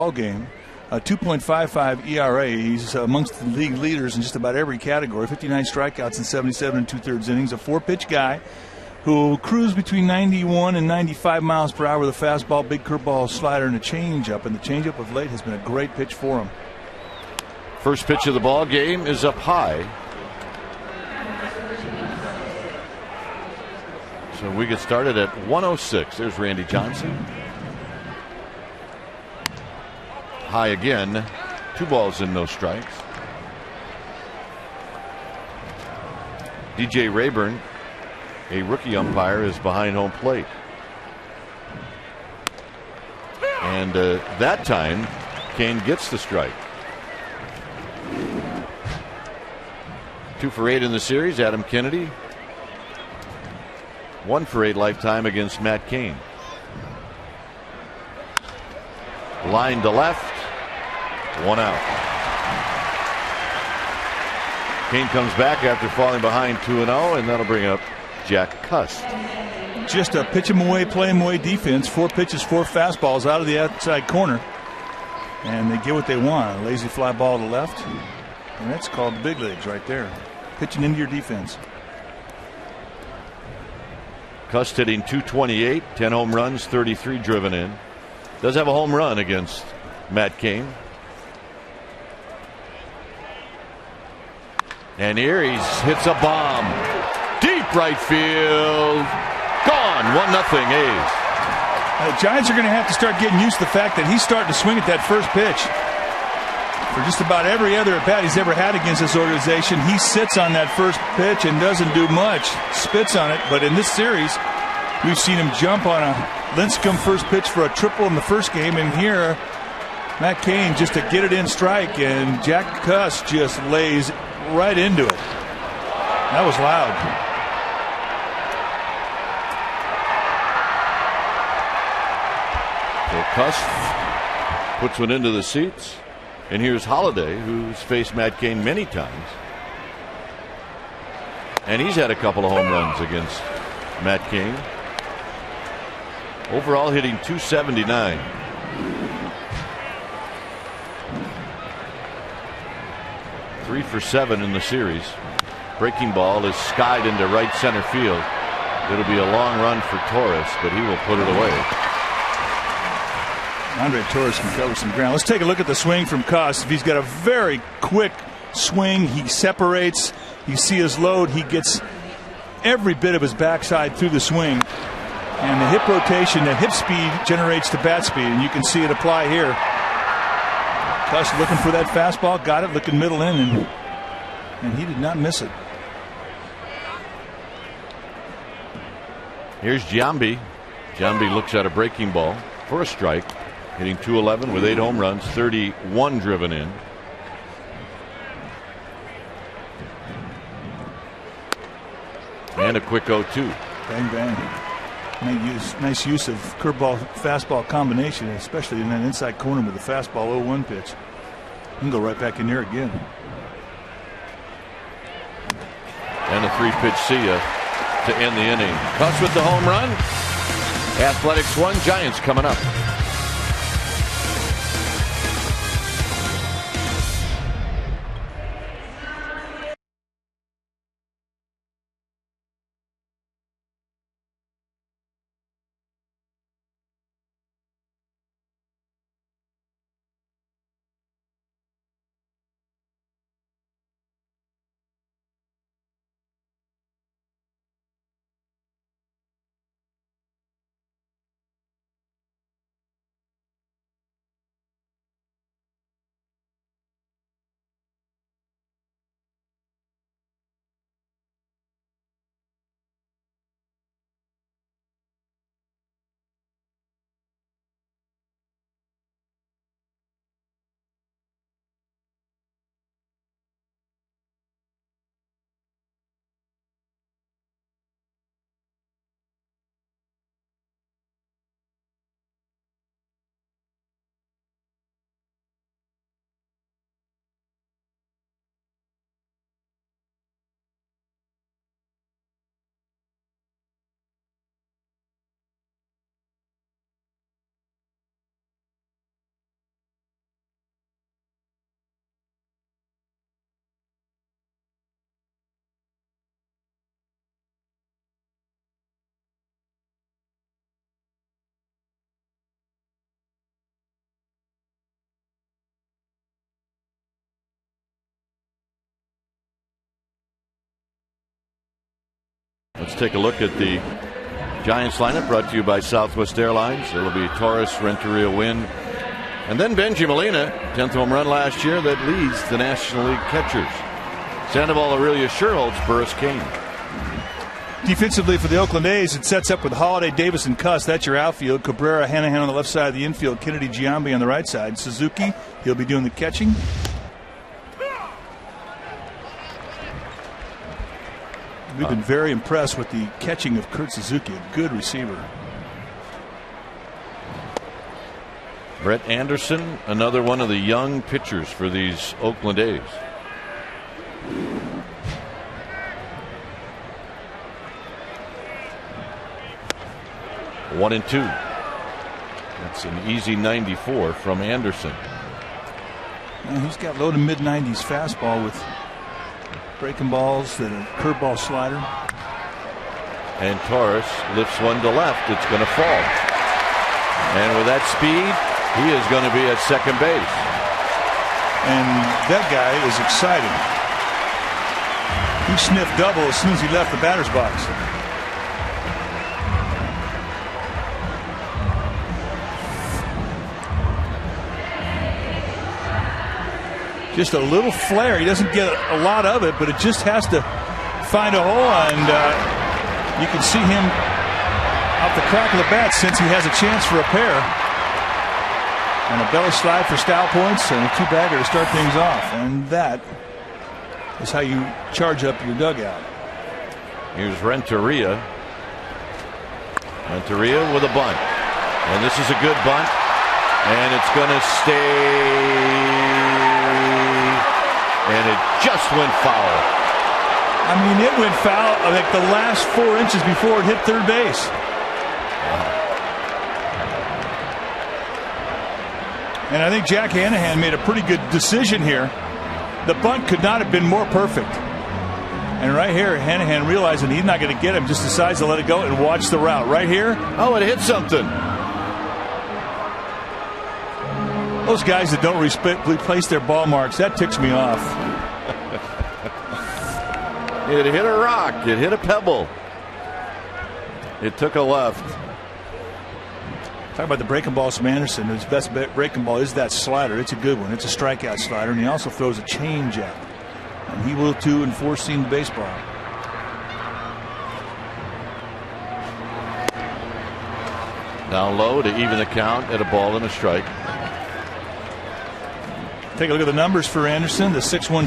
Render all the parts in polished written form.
ball game. 2.55 ERA. He's amongst the league leaders in just about every category. 59 strikeouts in 77 2/3 innings. A 4-pitch guy who will cruise between 91 and 95 miles per hour with a fastball, big curveball, slider, and a changeup. And the changeup of late has been a great pitch for him. First pitch of the ball game is up high. So we get started at 106. There's Randy Johnson. High again. 2 balls and no strikes. DJ Rayburn, a rookie umpire, is behind home plate. And that time, Kane gets the strike. 2 for 8 in the series, Adam Kennedy. 1 for 8 lifetime against Matt Cain. Line to left. 1 out. Cain comes back after falling behind 2-0, and that'll bring up Jack Cust. Just a pitch him away, play him away defense. 4 pitches, 4 fastballs out of the outside corner. And they get what they want. A lazy fly ball to left. And that's called the big leagues right there. Pitching into your defense. Cust hitting .228, 10 home runs, 33 driven in. Does have a home run against Matt Cain. And here he hits a bomb. Deep right field. Gone. 1-0 A's. The Giants are going to have to start getting used to the fact that he's starting to swing at that first pitch. For just about every other at bat he's ever had against this organization, he sits on that first pitch and doesn't do much. Spits on it. But in this series, we've seen him jump on a Lincecum first pitch for a triple in the first game. And here, Matt Cain just to get it in strike. And Jack Cust just lays right into it. That was loud. So Cust puts one into the seats. And here's Holliday, who's faced Matt Cain many times. And he's had a couple of home runs against Matt Cain. Overall hitting .279. Three for 7 in the series. Breaking ball is skied into right center field. It'll be a long run for Torres, but he will put it away. Andre Torres can cover some ground. Let's take a look at the swing from Cust. He's got a very quick swing. He separates. You see his load. He gets every bit of his backside through the swing. And the hip rotation, the hip speed generates the bat speed. And you can see it apply here. Cust looking for that fastball. Got it. Looking middle in. And he did not miss it. Here's Giambi. Giambi looks at a breaking ball for a strike. Hitting .211 with 8 home runs, 31 driven in. And a quick 0-2. Bang, bang. Nice use of curveball, fastball combination, especially in that inside corner with the fastball 0-1 pitch. You can go right back in there again. And a 3-pitch see ya to end the inning. Cust with the home run. Athletics 1, Giants coming up. Let's take a look at the Giants lineup brought to you by Southwest Airlines. It'll be Torres, Renteria, Wynn, and then Benji Molina, 10th home run last year, that leads the National League catchers. Sandoval, Aurelia, Schierholtz, Burris, Kane. Defensively for the Oakland A's, it sets up with Holiday, Davis, and Cuss. That's your outfield. Cabrera, Hanahan on the left side of the infield. Kennedy, Giambi on the right side. Suzuki, he'll be doing the catching. We've been very impressed with the catching of Kurt Suzuki, a good receiver. Brett Anderson, another one of the young pitchers for these Oakland A's. One and two. That's an easy 94 from Anderson. And he's got low to mid 90s fastball with breaking balls, the curveball slider. And Torres lifts one to left. It's going to fall. And with that speed, he is going to be at second base. And that guy is excited. He sniffed double as soon as he left the batter's box. Just a little flare. He doesn't get a lot of it, but it just has to find a hole, and you can see him off the crack of the bat since he has a chance for a pair. And a belly slide for style points and a two-bagger to start things off. And that is how you charge up your dugout. Here's Renteria. Renteria with a bunt. And this is a good bunt. And it's going to stay. And it just went foul. I mean, it went foul like the last 4 inches before it hit third base. And I think Jack Hanahan made a pretty good decision here. The bunt could not have been more perfect. And right here, Hanahan realizing he's not going to get him, just decides to let it go and watch the route. Right here. Oh, it hit something. Those guys that don't replace their ball marks, that ticks me off. It hit a rock. It hit a pebble. It took a left. Talk about the breaking balls from Anderson. His best breaking ball is that slider. It's a good one. It's a strikeout slider, and he also throws a changeup. And he will too in four-seam baseball. Down low to even the count at a ball and a strike. Take a look at the numbers for Anderson. The 6'4",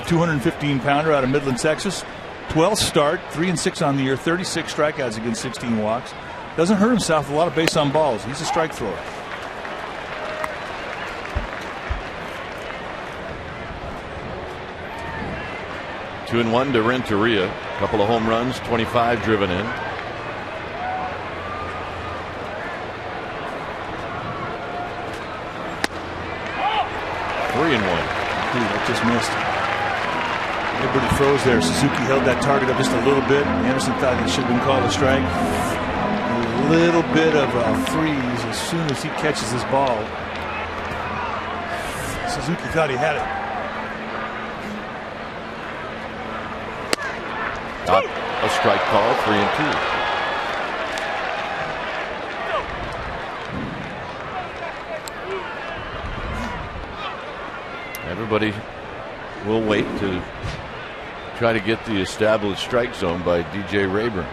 215-pounder out of Midland, Texas. 12th start, 3-6 on the year, 36 strikeouts against 16 walks. Doesn't hurt himself with a lot of base on balls. He's a strike thrower. Two and one to Renteria. A couple of home runs, 25 driven in. Ooh, that just missed. Everybody froze there. Suzuki held that target up just a little bit. Anderson thought it should have been called a strike. A little bit of a freeze as soon as he catches this ball. Suzuki thought he had it. A strike call, 3-2. Everybody will wait to try to get the established strike zone by DJ Rayburn.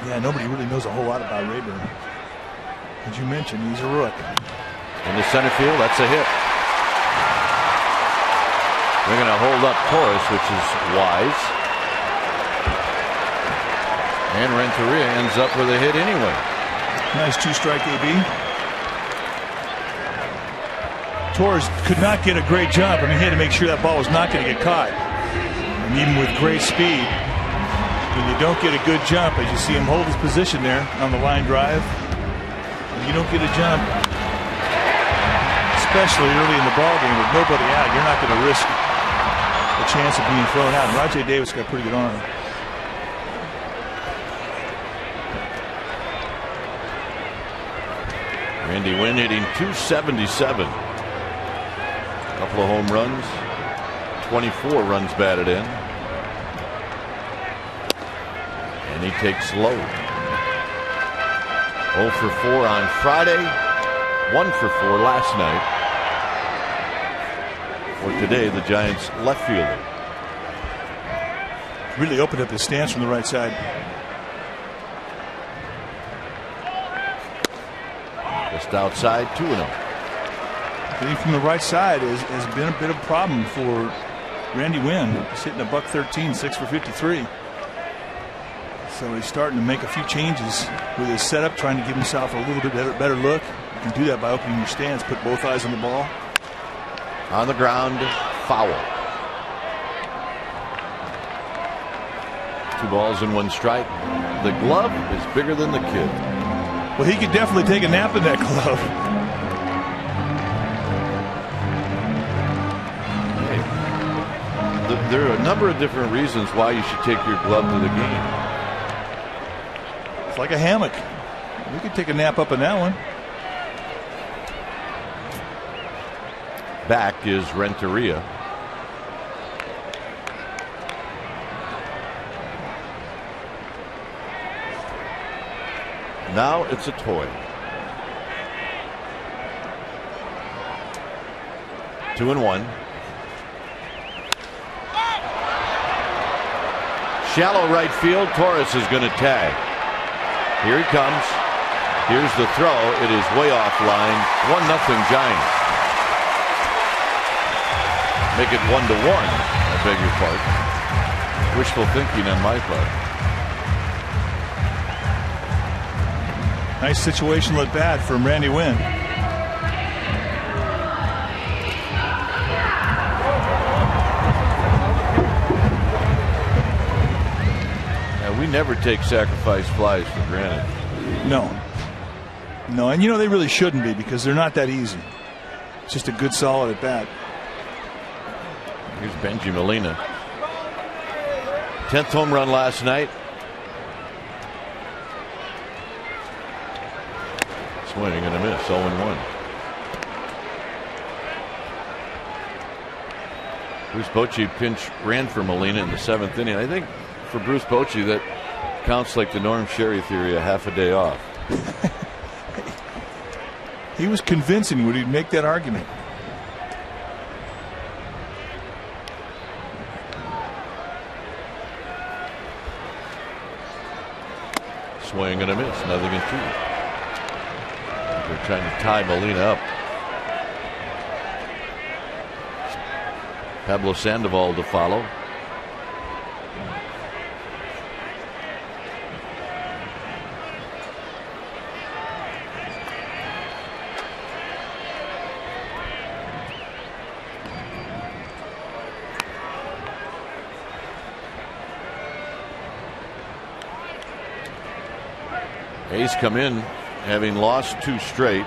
Yeah, nobody really knows a whole lot about Rayburn. As you mentioned, he's a rook. In the center field, that's a hit. They're going to hold up Torres, which is wise. And Renteria ends up with a hit anyway. Nice two-strike AB. Torres could not get a great jump. I mean, he had to make sure that ball was not going to get caught. And even with great speed, when you don't get a good jump, as you see him hold his position there on the line drive, when you don't get a jump, especially early in the ball game with nobody out, you're not going to risk a chance of being thrown out. And Rajay Davis got a pretty good arm. Randy Wynn hitting .277. Couple of home runs, 24 runs batted in. And he takes low. 0 for 4 on Friday. 1 for 4 last night. For today, the Giants left fielder. Really opened up his stance from the right side. Just outside, 2-0. Hitting from the right side has been a bit of a problem for Randy Wynn. He's hitting a $113, 6 for 53. So he's starting to make a few changes with his setup, trying to give himself a little bit better look. You can do that by opening your stance, put both eyes on the ball. On the ground, foul. 2 balls and 1 strike. The glove is bigger than the kid. Well, he could definitely take a nap in that glove. Hey, there are a number of different reasons why you should take your glove to the game. It's like a hammock. We could take a nap up in that one. Back is Renteria. Now it's a toy. 2-1. Shallow right field. Torres is going to tag. Here he comes. Here's the throw. It is way off line. 1-0 Giants. Make it 1-1. I beg your pardon. Wishful thinking on my part. Nice situational at bat from Randy Wynn. Now, we never take sacrifice flies for granted. No, and you know they really shouldn't be, because they're not that easy. It's just a good solid at bat. Here's Benji Molina. 10th home run last night. Swing and a miss. 0-1. Bruce Bochy pinch ran for Molina in the 7th inning. I think for Bruce Bochy that counts like the Norm Sherry theory, a half a day off. He was convincing when he'd make that argument. Swing and a miss. 0-2. They're trying to tie Molina up. Pablo Sandoval to follow. A's come in having lost 2 straight.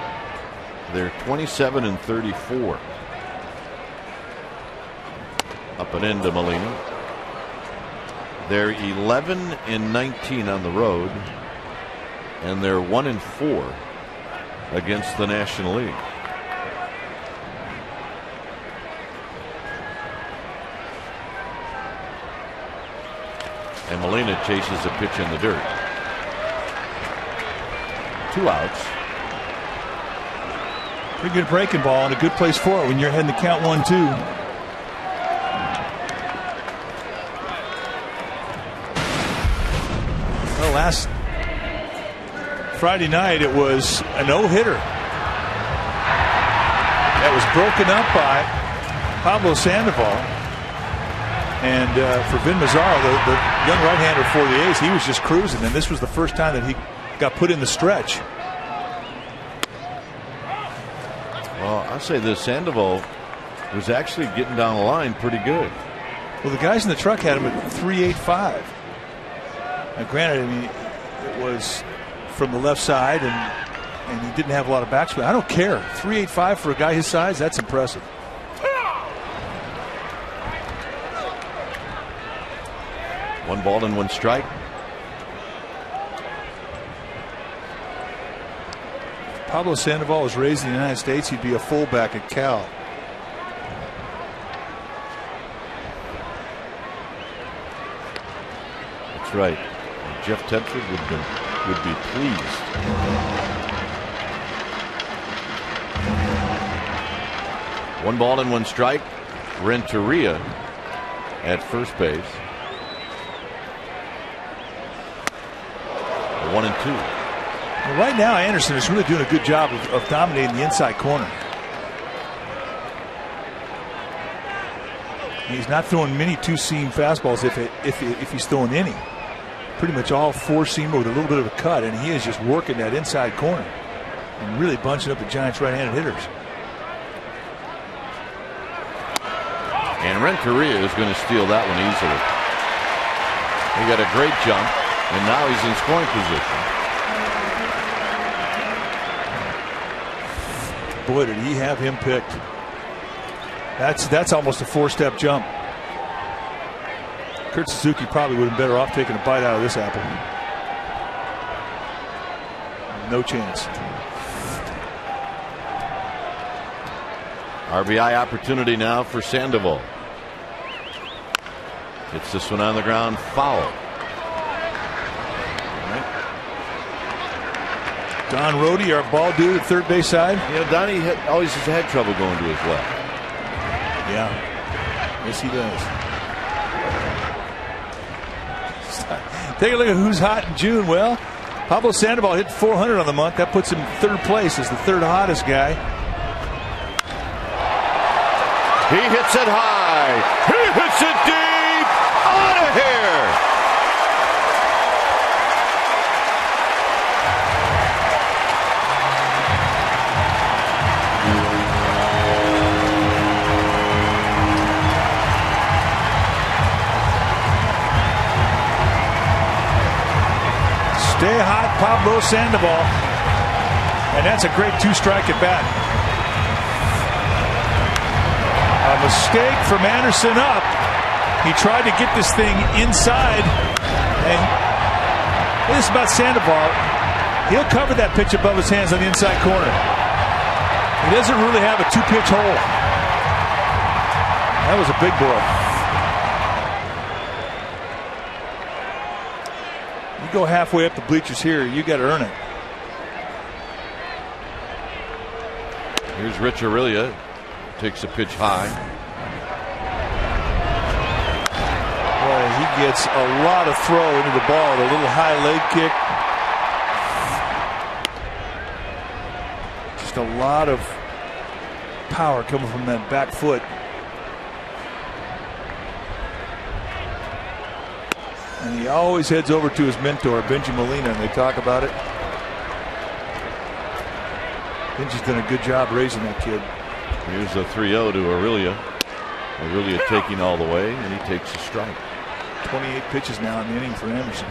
They're 27-34. Up and into Molina. They're 11-19 on the road, and they're 1-4 against the National League. And Molina chases a pitch in the dirt. 2 outs. Pretty good breaking ball and a good place for it when you're heading to count 1-2. Well, last Friday night it was a no-hitter that was broken up by Pablo Sandoval. And for Vin Mazzaro, the young right-hander for the A's, he was just cruising, and this was the first time that he got put in the stretch. Well, I'll say this, Sandoval was actually getting down the line pretty good. Well, the guys in the truck had him at 3.85. Now, granted, I mean, it was from the left side, and he didn't have a lot of backspin. I don't care. 3.85 for a guy his size, that's impressive. One ball and 1 strike. Pablo Sandoval was raised in the United States, he'd be a fullback at Cal. That's right. Jeff Tedford would be pleased. One ball and one strike. Renteria at first base. 1-2. Well, right now, Anderson is really doing a good job of dominating the inside corner. He's not throwing many two-seam fastballs if he's throwing any. Pretty much all four-seamer with a little bit of a cut, and he is just working that inside corner and really bunching up the Giants' right-handed hitters. And Renteria is going to steal that one easily. He got a great jump, and now he's in scoring position. Boy, did he have him picked. That's almost a four-step jump. Kurt Suzuki probably would have been better off taking a bite out of this apple. No chance. RBI opportunity now for Sandoval. Hits this one on the ground, foul. Don Rhodey, our ball dude at third base side. You know, Donnie always has had trouble going to his left. Yeah. Yes, he does. Take a look at who's hot in June. Well, Pablo Sandoval hit 400 on the month. That puts him third place as the third hottest guy. He hits it high. He hits it deep. Out of here. Stay hot, Pablo Sandoval. And that's a great two-strike at bat. A mistake from Anderson up. He tried to get this thing inside. And this is about Sandoval. He'll cover that pitch above his hands on the inside corner. He doesn't really have a two-pitch hole. That was a big boy. You go halfway up the bleachers here, you got to earn it. Here's Rich Aurelia. Takes a pitch high. Boy, he gets a lot of throw into the ball. A little high leg kick. Just a lot of power coming from that back foot. And he always heads over to his mentor, Benji Molina, and they talk about it. Benji's done a good job raising that kid. Here's a 3-0 to Aurelia. Aurelia taking all the way, and he takes a strike. 28 pitches now in the inning for Anderson.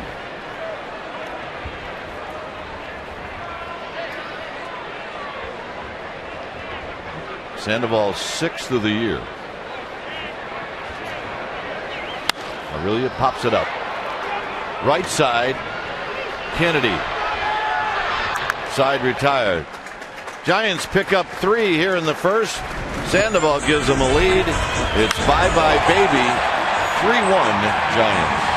Sandoval's 6th of the year. Aurelia pops it up. Right side, Kennedy. Side retired. Giants pick up 3 here in the first. Sandoval gives them a lead. It's bye-bye baby. 3-1 Giants.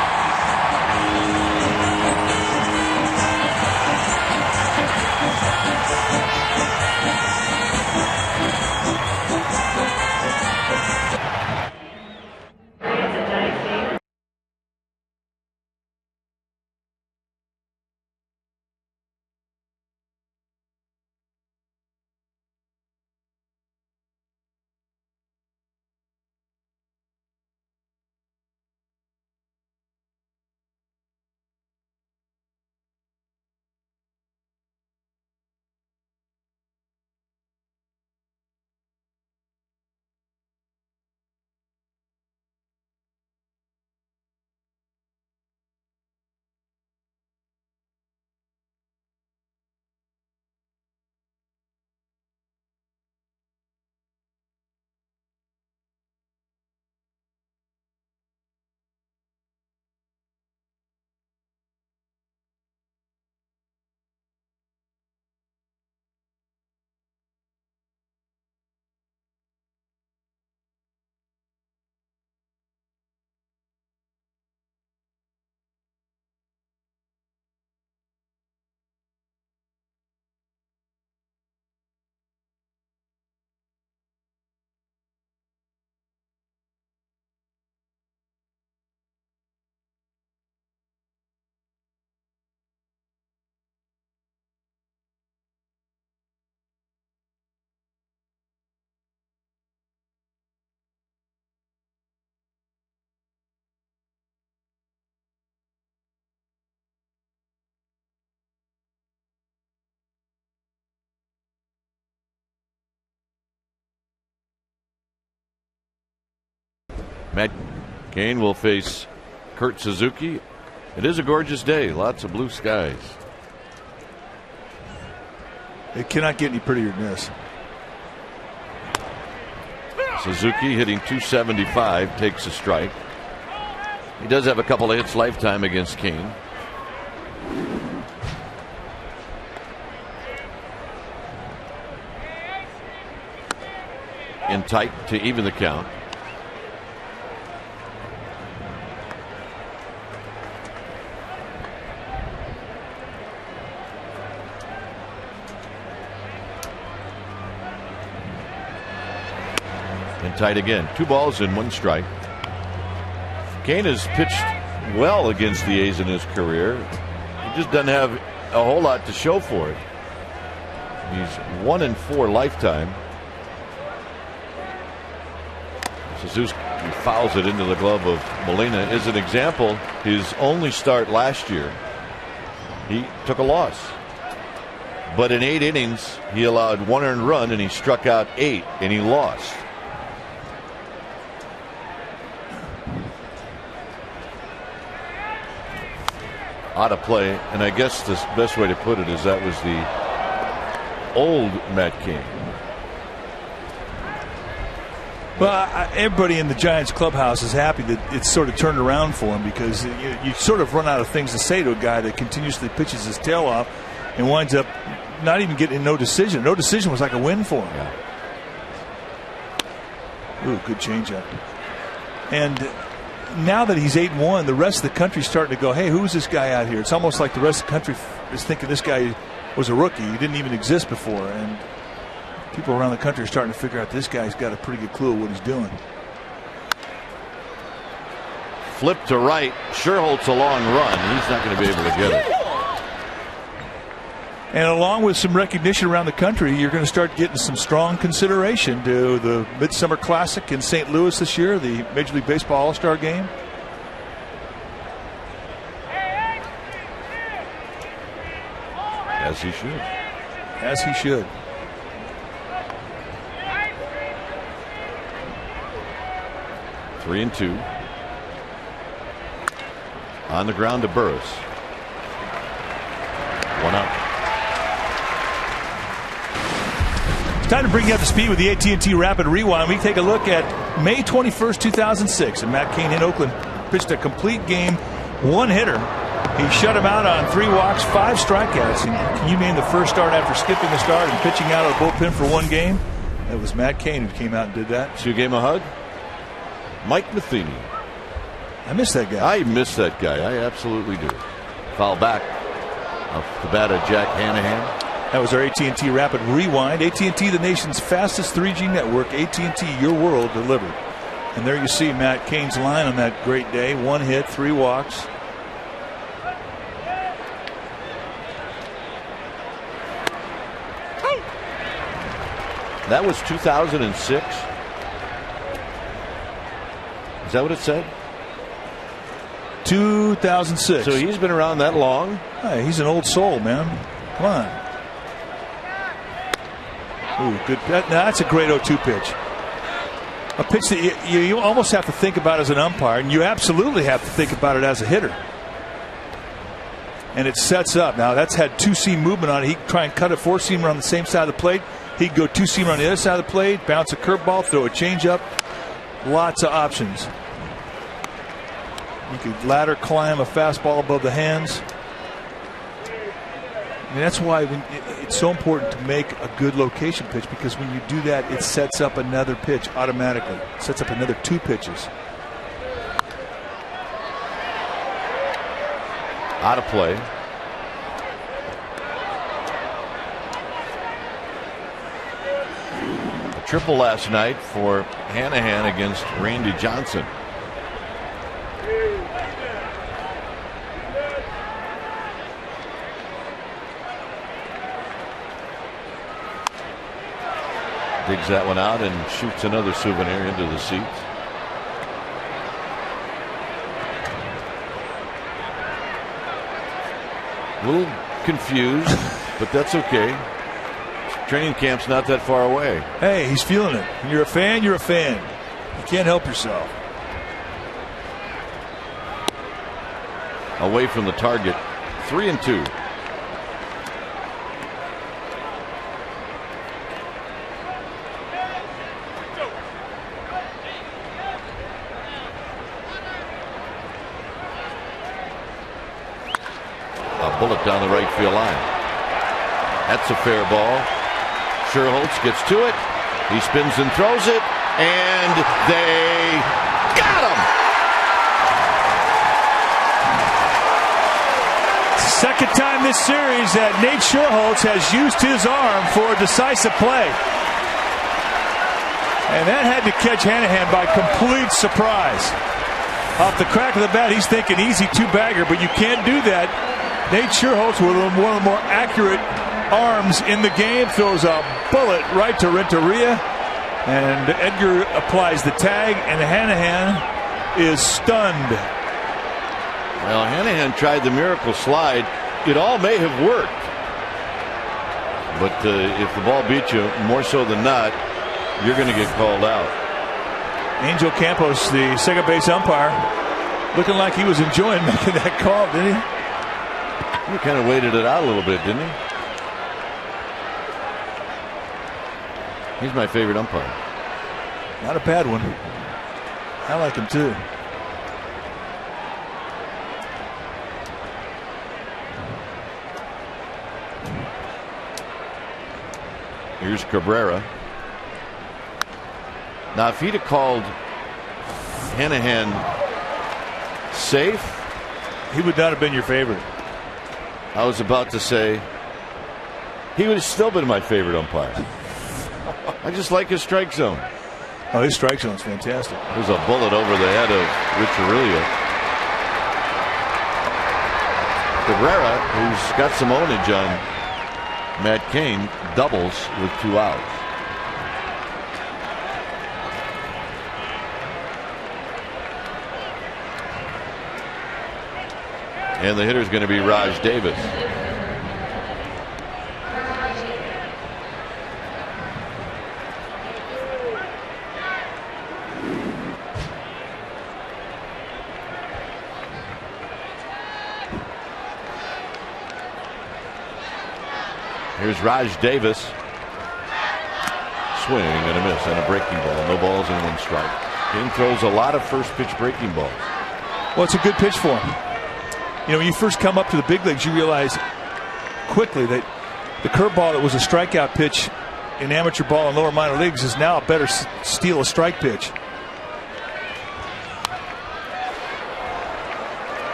Matt Cain will face Kurt Suzuki. It is a gorgeous day. Lots of blue skies. It cannot get any prettier than this. Suzuki hitting .275 takes a strike. He does have a couple of hits lifetime against Cain. In tight to even the count. And tight again. 2 balls and 1 strike. Cain has pitched well against the A's in his career. He just doesn't have a whole lot to show for it. He's 1-4 lifetime. Suzuki fouls it into the glove of Molina. As an example, his only start last year, he took a loss. But in 8 innings, he allowed 1 earned run and he struck out 8 and he lost. Out of play, and I guess the best way to put it is that was the old Matt Cain. Well, everybody in the Giants clubhouse is happy that it's sort of turned around for him, because you sort of run out of things to say to a guy that continuously pitches his tail off and winds up not even getting no decision. No decision was like a win for him. Yeah. Ooh, good changeup. And now that he's 8-1, the rest of the country's starting to go, hey, who's this guy out here? It's almost like the rest of the country is thinking this guy was a rookie. He didn't even exist before. And people around the country are starting to figure out this guy's got a pretty good clue of what he's doing. Flip to right. Schierholtz a long run. He's not going to be able to get it. And along with some recognition around the country, you're going to start getting some strong consideration to the Midsummer Classic in St. Louis this year, the Major League Baseball All-Star Game. As he should. As he should. Three and 2. On the ground to Burris. 1 out. It's time to bring you up to speed with the AT Rapid Rewind. We take a look at May 21st, 2006. And Matt Cain in Oakland pitched a complete game, 1 hitter. He shut him out on 3 walks, 5 strikeouts. And can you name the first start after skipping a start and pitching out of the bullpen for 1 game? It was Matt Cain who came out and did that. So you gave him a hug? Mike Matheny. I miss that guy. I miss that guy. I absolutely do. Foul back off the bat of Jack Hanahan. That was our AT&T Rapid Rewind. AT&T, the nation's fastest 3G network. AT&T, your world delivered. And there you see Matt Cain's line on that great day. 1 hit, 3 walks. That was 2006. Is that what it said? 2006. So he's been around that long? Hey, he's an old soul, man. Come on. Ooh, good. That's a great 0-2 pitch. A pitch that you almost have to think about as an umpire, and you absolutely have to think about it as a hitter. And it sets up. Now, that's had 2-seam movement on it. He can try and cut a 4-seamer on the same side of the plate. He can go 2-seamer on the other side of the plate, bounce a curveball, throw a changeup. Lots of options. You could ladder climb a fastball above the hands. And that's why it's so important to make a good location pitch, because when you do that, it sets up another pitch automatically. It sets up another 2 pitches. Out of play. A triple last night for Hanahan against Randy Johnson. Digs that one out and shoots another souvenir into the seats. A little confused, but that's okay. Training camp's not that far away. Hey, he's feeling it. When you're a fan, you're a fan. You can't help yourself. away from the target. 3-2. A bullet down the right field line. That's a fair ball. Schierholtz gets to it. He spins and throws it, and they got him. Second time this series that Nate Schierholtz has used his arm for a decisive play. And that had to catch Hanahan by complete surprise. Off the crack of the bat, he's thinking easy two-bagger, but you can't do that. Nate Schierholtz, with one of the more accurate arms in the game, throws a bullet right to Renteria, and Edgar applies the tag, and Hanahan is stunned. Well, Hanahan tried the miracle slide. It all may have worked, but if the ball beats you more so than not, you're going to get called out. Angel Campos, the second base umpire, looking like he was enjoying making that call, didn't he? He kind of waited it out a little bit, didn't he? He's my favorite umpire. Not a bad one. I like him too. Here's Cabrera. Now, if he'd have called Hanahan safe, he would not have been your favorite. I was about to say he would have still been my favorite umpire. I just like his strike zone. Oh, his strike zone's fantastic. There's a bullet over the head of Rich Aurelio. Cabrera, who's got some ownage on Matt Cain, doubles with 2 outs. And the hitter is going to be Raj Davis. Here's Raj Davis. Swing and a miss and a breaking ball. No balls and 1 strike. Cain throws a lot of first pitch breaking balls. Well, it's a good pitch for him. You know, when you first come up to the big leagues, you realize quickly that the curveball that was a strikeout pitch in amateur ball and lower minor leagues is now a better steal a strike pitch.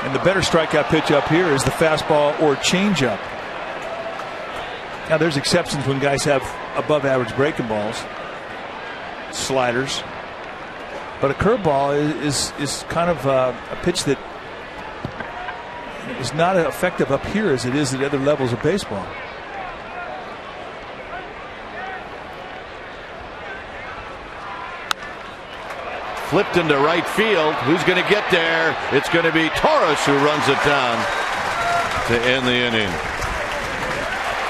And the better strikeout pitch up here is the fastball or changeup. Now, there's exceptions when guys have above average breaking balls, sliders, but a curveball is kind of a pitch that is not as effective up here as it is at other levels of baseball. Flipped into right field. Who's going to get there? It's going to be Torres who runs it down to end the inning.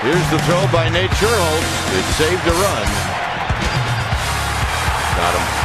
Here's the throw by Nate Schierholtz. It saved a run. Got him.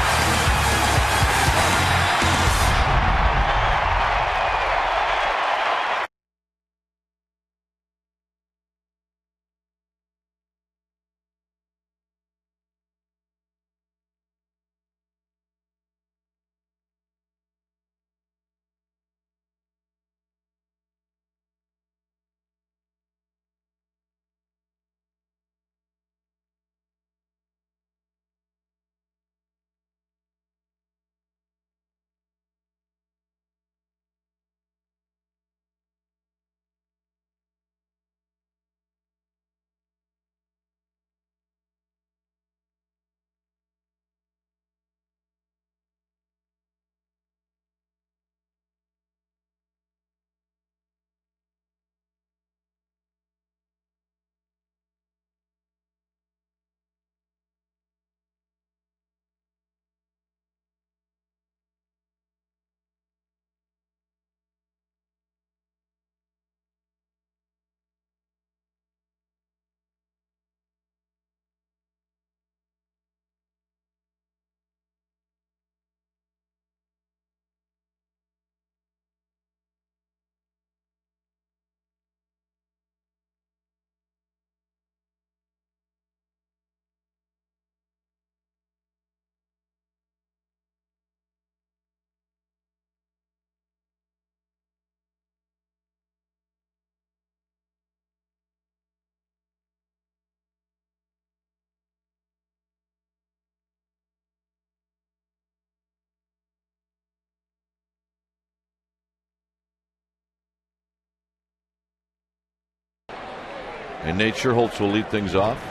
And Nate Schierholtz will lead things off.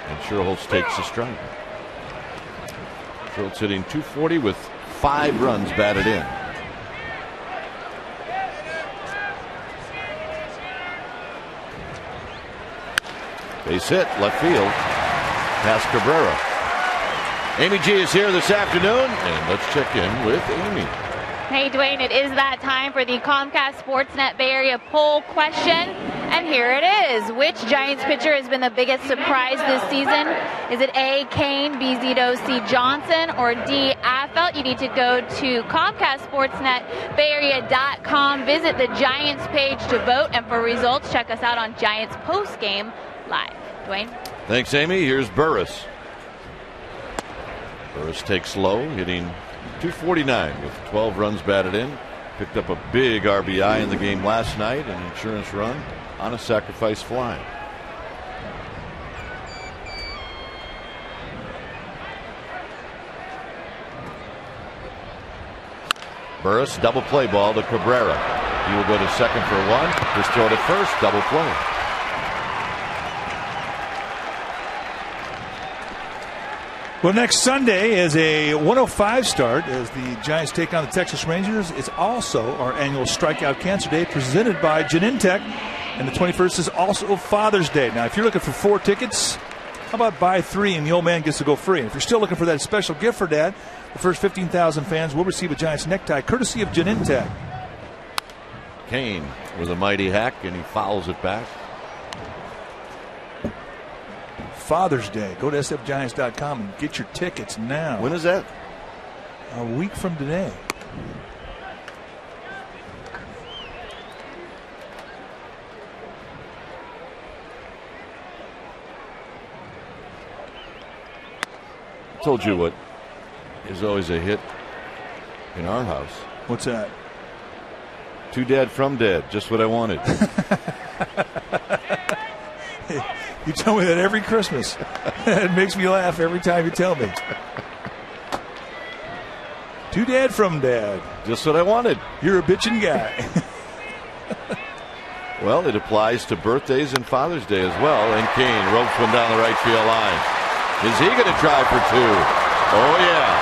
And Schierholtz takes a strike. Schierholtz hitting .240 with 5 runs batted in. Base hit, left field, past Cabrera. Amy G is here this afternoon, and let's check in with Amy. Hey, Dwayne, it is that time for the Comcast Sportsnet Bay Area poll question, and here it is. Which Giants pitcher has been the biggest surprise this season? Is it A, Kane, B, Zito, C, Johnson, or D, Affeldt? You need to go to ComcastSportsNetBayArea.com, visit the Giants page to vote, and for results, check us out on Giants Postgame Live. Dwayne? Thanks, Amy. Here's Burris. Burris takes low, hitting .249 with 12 runs batted in. Picked up a big RBI in the game last night, an insurance run on a sacrifice fly. Burris, double play ball to Cabrera. He will go to second for 1. Just throw to first, double play. Well, next Sunday is a 1:05 start as the Giants take on the Texas Rangers. It's also our annual Strikeout Cancer Day presented by Genentech. And the 21st is also Father's Day. Now, if you're looking for 4 tickets, how about buy 3 and the old man gets to go free? And if you're still looking for that special gift for Dad, the first 15,000 fans will receive a Giants necktie courtesy of Genentech. Kane with a mighty hack, and he fouls it back. Father's Day. Go to sfgiants.com and get your tickets now. When is that? A week from today. I told you what is always a hit in our house. What's that? To Dad from Dad. Just what I wanted. You tell me that every Christmas. It makes me laugh every time you tell me. To Dad from Dad. Just what I wanted. You're a bitchin' guy. Well, it applies to birthdays and Father's Day as well. And Kane ropes one down the right field line. Is he going to try for 2? Oh, yeah.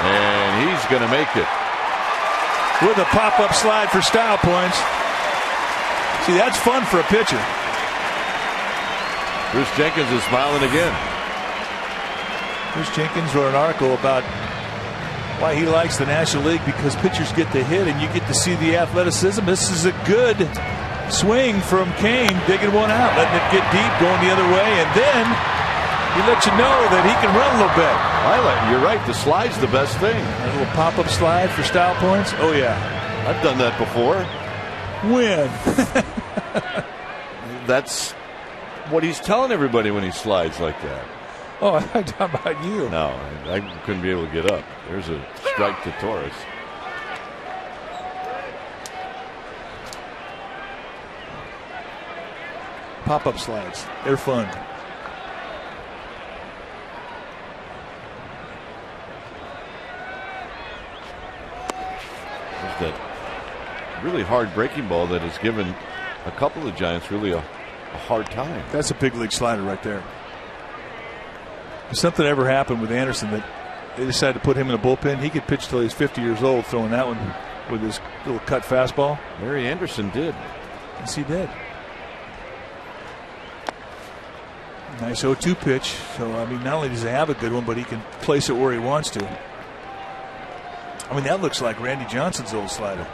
And he's going to make it. With a pop-up slide for style points. See, that's fun for a pitcher. Bruce Jenkins is smiling again. Bruce Jenkins wrote an article about why he likes the National League, because pitchers get the hit and you get to see the athleticism. This is a good swing from Kane, digging one out, letting it get deep, going the other way, and then he lets you know that he can run a little bit. You're right. The slide's the best thing. A little pop-up slide for style points. Oh, yeah. I've done that before. When? That's what he's telling everybody when he slides like that. Oh, I'm talking about you. No, I couldn't be able to get up. There's a strike to Torres. Pop-up slides. They're fun. There's that really hard breaking ball that has given a couple of Giants really a hard time. That's a big league slider right there. If something ever happened with Anderson that they decided to put him in the bullpen, he could pitch till he's 50 years old throwing that one with his little cut fastball. Larry Anderson did. Yes, he did. Nice 0-2 pitch. So, I mean, not only does he have a good one, but he can place it where he wants to. I mean, that looks like Randy Johnson's old slider.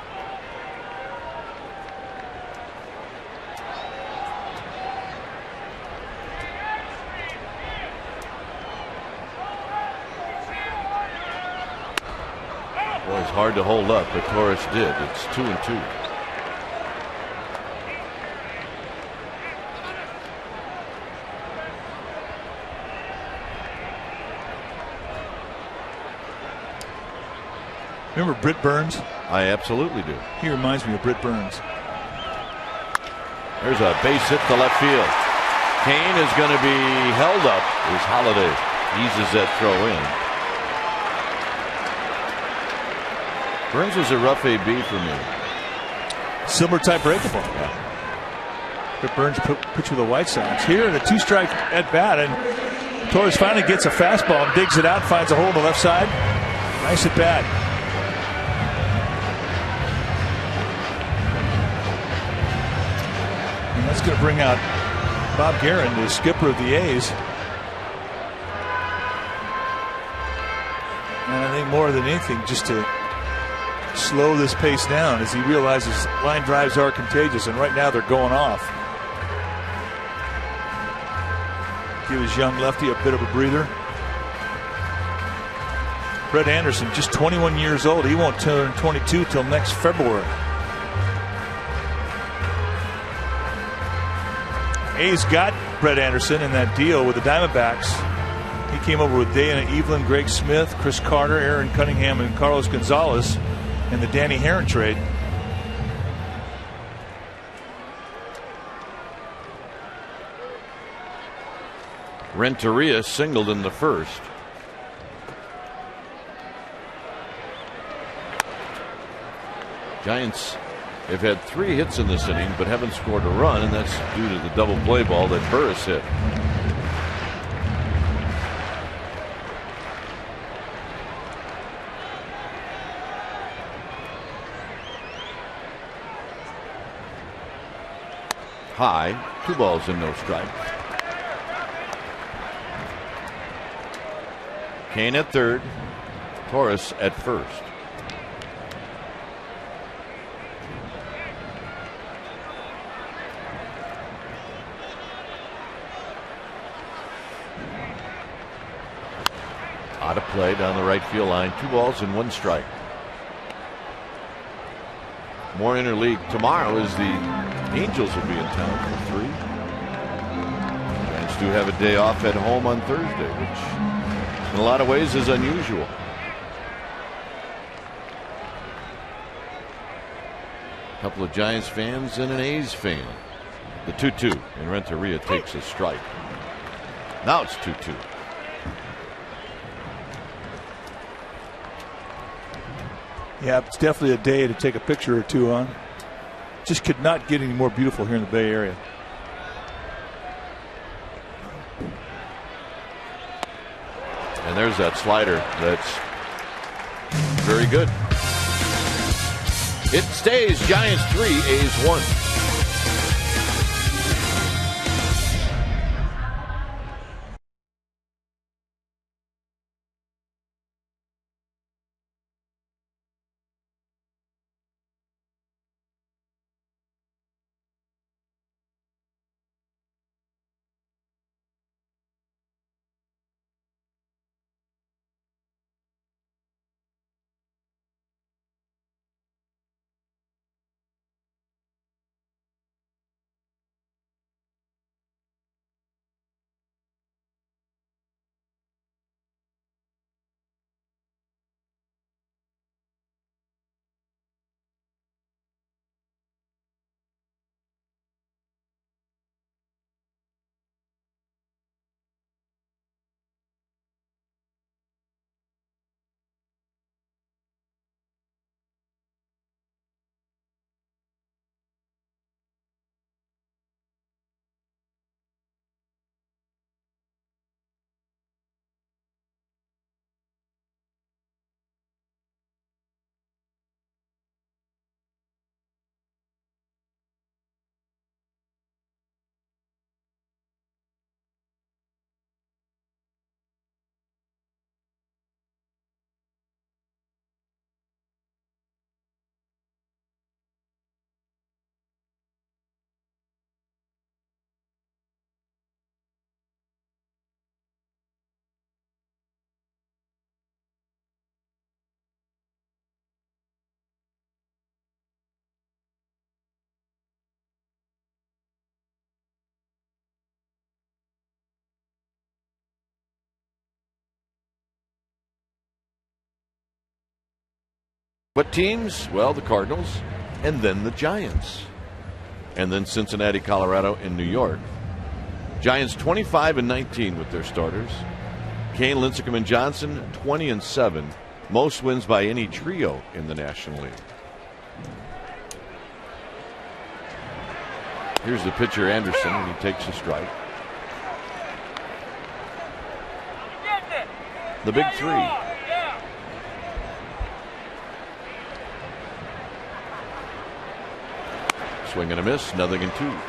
Boy, it's hard to hold up, but Torres did. It's 2-2. Remember Britt Burns? I absolutely do. He reminds me of Britt Burns. There's a base hit to left field. Kane is going to be held up as Holiday eases that throw in. Burns was a rough AB for me. Similar type breakable. Yeah. But Burns pitched with the White Sox. Here in a 2-strike at bat, and Torres finally gets a fastball and digs it out, finds a hole on the left side. Nice at bat. And that's going to bring out Bob Guerin, the skipper of the A's. And I think more than anything, just to slow this pace down as he realizes line drives are contagious, and right now they're going off. Give his young lefty a bit of a breather. Brett Anderson, just 21 years old. He won't turn 22 till next February. A's got Brett Anderson in that deal with the Diamondbacks. He came over with Dana Evelyn, Greg Smith, Chris Carter, Aaron Cunningham, and Carlos Gonzalez in the Danny Herron trade. Renteria singled in the first. Giants have had 3 hits in this inning, but haven't scored a run, and that's due to the double play ball that Burris hit. High, 2 balls and no strikes. Kane at third, Torres at first. Out of play down the right field line, 2 balls and 1 strike. More interleague tomorrow as the Angels will be in town for 3. Giants do have a day off at home on Thursday, which in a lot of ways is unusual. A couple of Giants fans and an A's fan. The 2-2, and Renteria takes a strike. Now it's 2-2. Yeah, it's definitely a day to take a picture or two on. Just could not get any more beautiful here in the Bay Area. And there's that slider that's very good. It stays Giants 3, A's 1. What teams? Well, the Cardinals, and then the Giants, and then Cincinnati, Colorado, and New York. Giants 25-19 with their starters. Kane, Lincecum, and Johnson 20-7. Most wins by any trio in the National League. Here's the pitcher, Anderson, and he takes a strike. The big three. Swing and a miss, 0-2.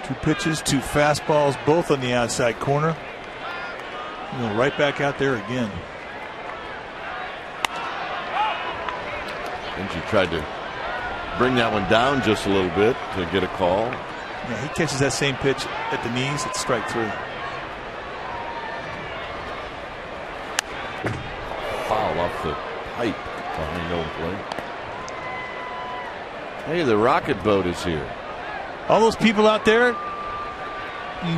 2 pitches, 2 fastballs, both on the outside corner. Right back out there again. Benji tried to bring that one down just a little bit to get a call. Yeah, he catches that same pitch at the knees. It's strike 3. Foul off the pipe behind no plate. Hey, the rocket boat is here. All those people out there,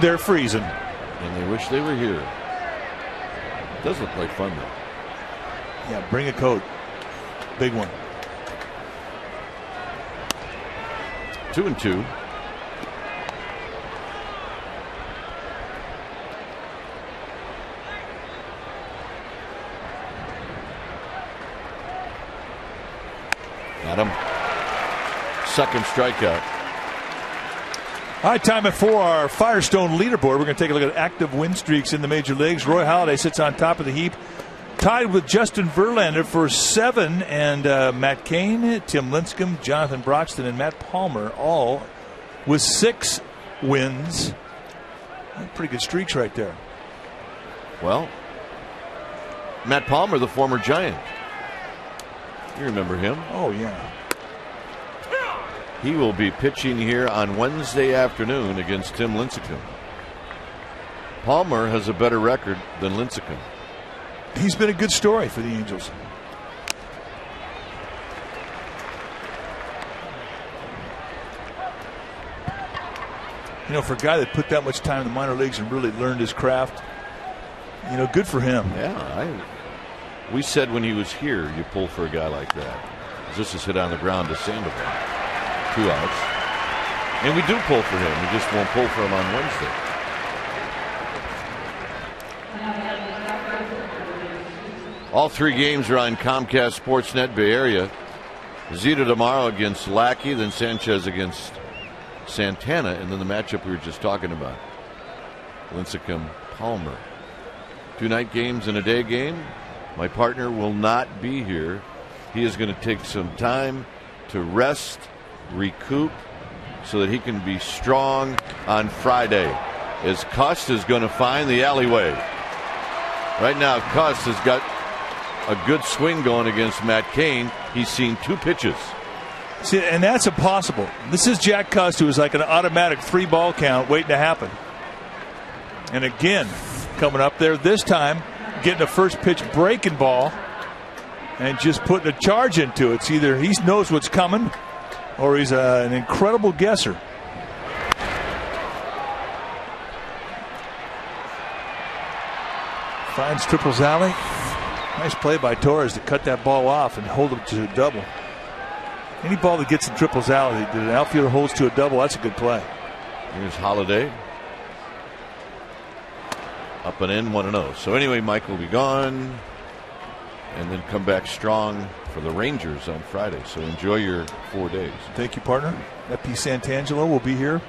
they're freezing. And they wish they were here. It does look like fun, though. Yeah, bring a coat. Big one. 2-2. Got him. Second strikeout. All right, time for our Firestone leaderboard. We're going to take a look at active win streaks in the major leagues. Roy Halladay sits on top of the heap, tied with Justin Verlander for 7, and Matt Cain, Tim Lincecum, Jonathan Broxton, and Matt Palmer all with 6 wins. Pretty good streaks right there. Well, Matt Palmer, the former Giant. You remember him? Oh, yeah. He will be pitching here on Wednesday afternoon against Tim Lincecum. Palmer has a better record than Lincecum. He's been a good story for the Angels. For a guy that put that much time in the minor leagues and really learned his craft, good for him. Yeah, we said when he was here, you pull for a guy like that. This is hit on the ground to Sandoval. 2 outs. And we do pull for him. We just won't pull for him on Wednesday. All 3 games are on Comcast Sportsnet Bay Area. Zeta tomorrow against Lackey, then Sanchez against Santana, and then the matchup we were just talking about. Lincecum, Palmer. 2 night games and a day game. My partner will not be here. He is going to take some time to rest, recoup, so that he can be strong on Friday, as Cust is going to find the alleyway. Right now, Cust has got a good swing going against Matt Cain. He's seen 2 pitches. See, and that's impossible. This is Jack Cust, who is like an automatic 3-ball count waiting to happen. And again, coming up there this time, getting a first pitch breaking ball and just putting a charge into it. It's either he knows what's coming or he's an incredible guesser. Finds Triples alley. Nice play by Torres to cut that ball off and hold it to a double. Any ball that gets in Triples alley, that an outfielder holds to a double, that's a good play. Here's Halladay. Up and in, 1-0. So anyway, Mike will be gone and then come back strong for the Rangers on Friday. So enjoy your 4 days. Thank you, partner. FP Santangelo will be here.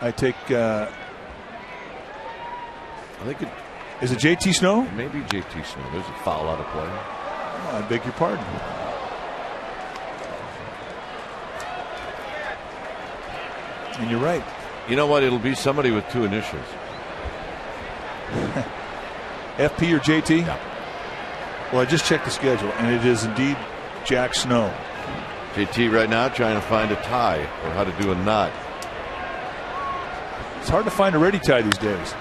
I take I think is it JT Snow? Maybe JT Snow. There's a foul out of play. Oh, I beg your pardon. And you're right. You know what? It'll be somebody with 2 initials. FP or JT? Yeah. Well, I just checked the schedule, and it is indeed Jack Snow. JT right now trying to find a tie or how to do a knot. It's hard to find a ready tie these days.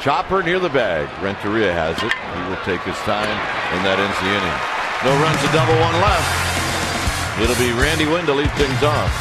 Chopper near the bag. Renteria has it. He will take his time, and that ends the inning. No runs, a double, 1 left. It'll be Randy Wynn to lead things off.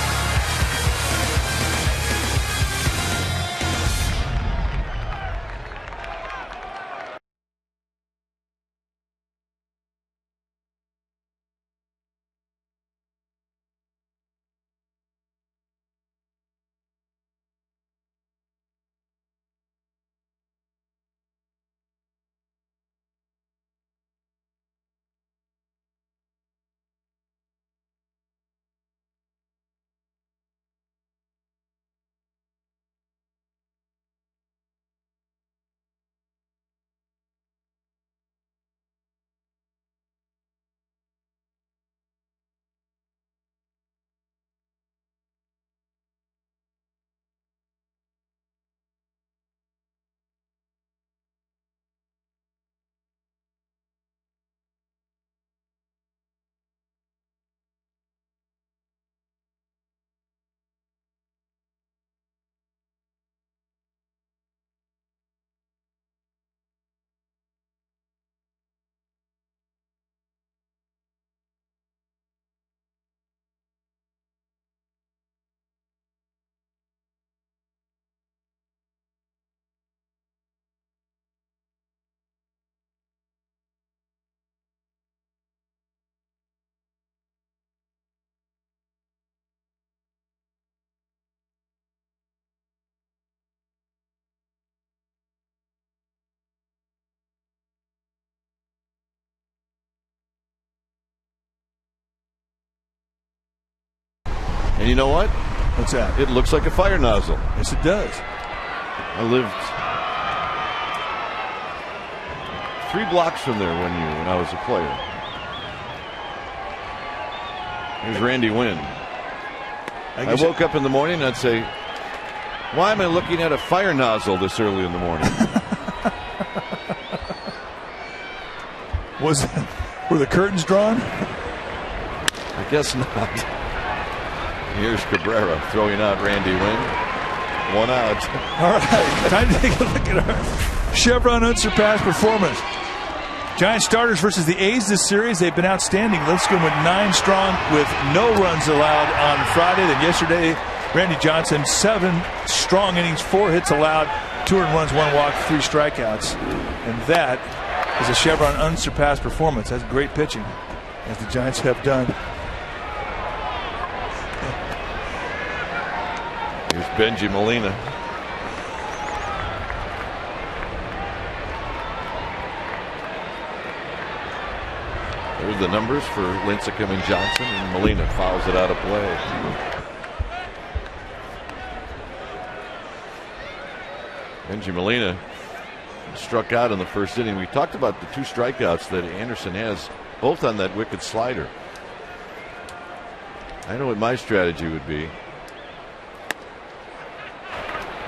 And you know what? What's that? It looks like a fire nozzle. Yes, it does. I lived 3 blocks from there one year when I was a player. Here's Randy Wynn. I woke up in the morning and I'd say, why am I looking at a fire nozzle this early in the morning? Were the curtains drawn? I guess not. Here's Cabrera throwing out Randy Wynn. 1 out. All right, time to take a look at our Chevron unsurpassed performance. Giants starters versus the A's this series. They've been outstanding. Lipscomb went 9 strong with no runs allowed on Friday. Then yesterday, Randy Johnson, 7 strong innings, 4 hits allowed, 2 earned runs, 1 walk, 3 strikeouts. And that is a Chevron unsurpassed performance. That's great pitching, as the Giants have done. Here's Benji Molina. There's the numbers for Lincecum and Johnson, and Molina fouls it out of play. Benji Molina struck out in the first inning. We talked about the 2 strikeouts that Anderson has, both on that wicked slider. I know what my strategy would be.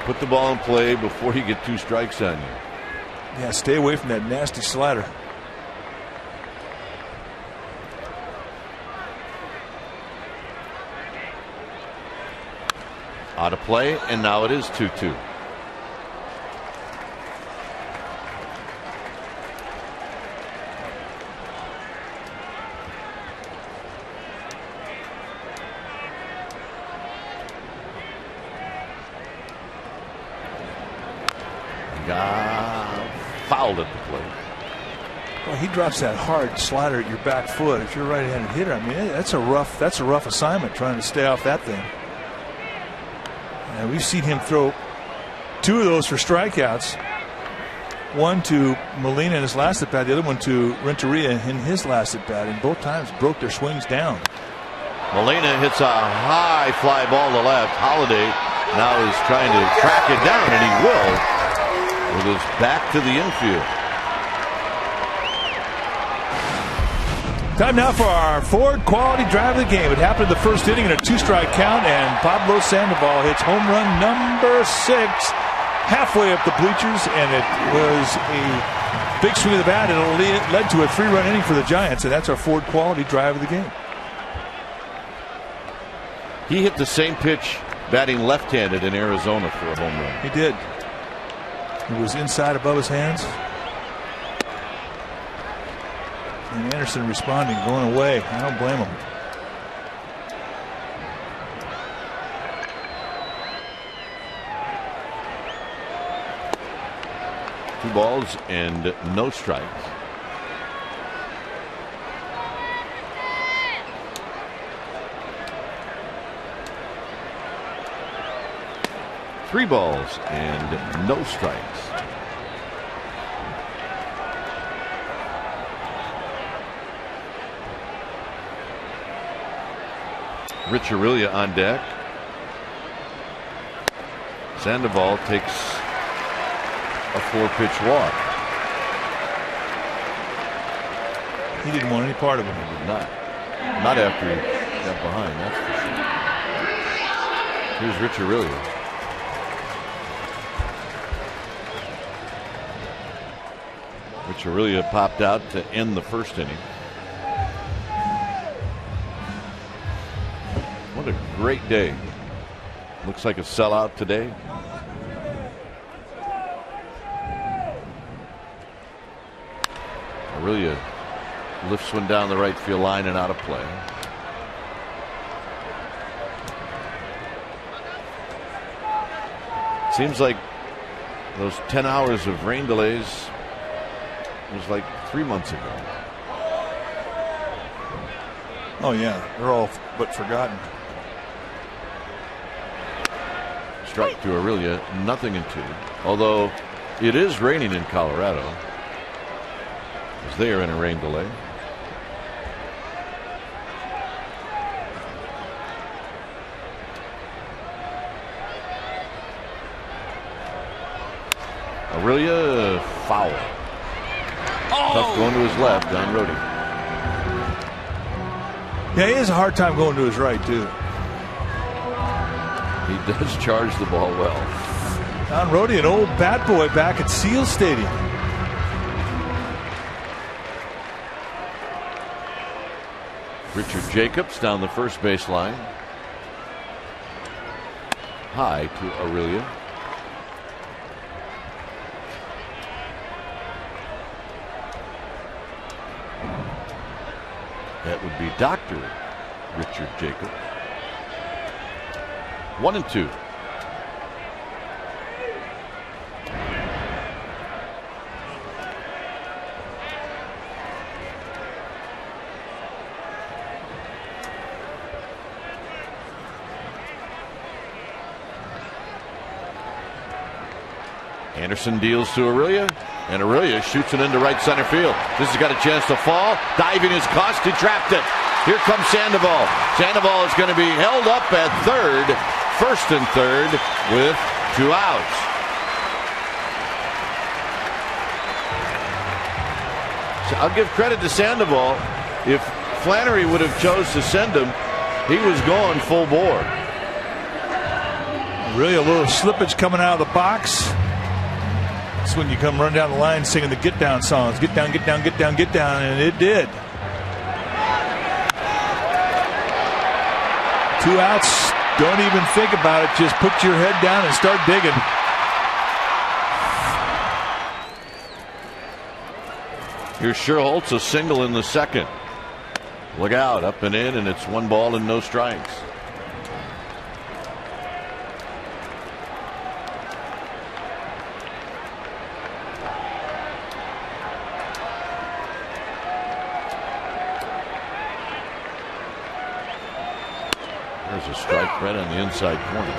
Put the ball in play before you get 2 strikes on you. Yeah, stay away from that nasty slider. Out of play, and now it is 2-2. Fouled at the plate. Well, he drops that hard slider at your back foot. If you're a right-handed hitter, I mean, that's a rough assignment trying to stay off that thing. And we've seen him throw 2 of those for strikeouts. One to Molina in his last at bat, the other one to Renteria in his last at bat, and both times broke their swings down. Molina hits a high fly ball to left. Holiday now is trying to track it down, and he will, with his back to the infield. Time now for our Ford quality drive of the game. It happened in the first inning in a 2-strike count, and Pablo Sandoval hits home run number 6 halfway up the bleachers, and it was a big swing of the bat, and it led to a 3-run inning for the Giants, and that's our Ford quality drive of the game. He hit the same pitch batting left-handed in Arizona for a home run. He did. It was inside above his hands. And Anderson responding, going away. I don't blame him. Two balls and no strikes. Three balls and no strikes. Rich Aurelia on deck. Sandoval takes a 4-pitch walk. He didn't want any part of it. He did not. Not after he got behind, that's for sure. Here's Rich Aurelia. Rich Aurelia popped out to end the first inning. What a great day. Looks like a sellout today. Aurelia lifts one down the right field line and out of play. Seems like those 10 hours of rain delays was like 3 months ago. Oh yeah, they're all but forgotten. Strike to Aurelia, 0-2. Although it is raining in Colorado, as they are in a rain delay. Aurelia, foul. Tough going to his left on Rhodey. Yeah, he has a hard time going to his right, too. He does charge the ball well. Don Rhodey, an old bat boy back at Seal Stadium. Richard Jacobs down the first baseline. High to Aurelia. That would be Dr. Richard Jacobs. 1-2. Anderson deals to Aurelia, and Aurelia shoots it into right center field. This has got a chance to fall. Diving is cost. He trapped it. Here comes Sandoval. Sandoval is going to be held up at third, first and third, with 2 outs. So I'll give credit to Sandoval. If Flannery would have chose to send him, he was going full bore. Really a little slippage coming out of the box. That's when you come run down the line singing the get down songs. Get down, get down, get down, get down. And it did. 2 outs. Don't even think about it. Just put your head down and start digging. Here's Schierholtz, a single in the second. Look out, up and in, and it's 1 ball and no strikes. There's a strike right on the inside corner.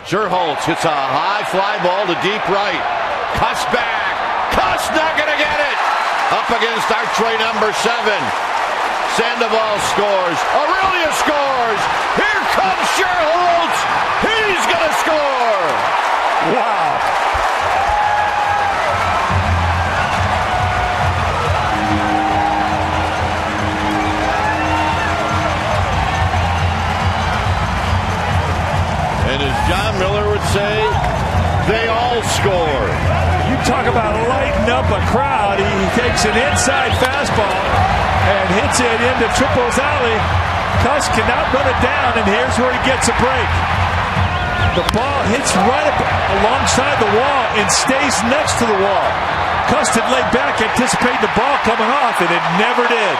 Schierholtz hits a high fly ball to deep right. Cuss back. Cuss not going to get it. Up against archway number 7. Sandoval scores. Aurelia scores. Here comes Schierholtz. He's going to score. Wow. And as John Miller would say, they all score. You talk about lighting up a crowd. He takes an inside fastball and hits it into Triple's alley. Cuss cannot run it down, and here's where he gets a break. The ball hits right up alongside the wall and stays next to the wall. Cuss had laid back anticipating the ball coming off, and it never did.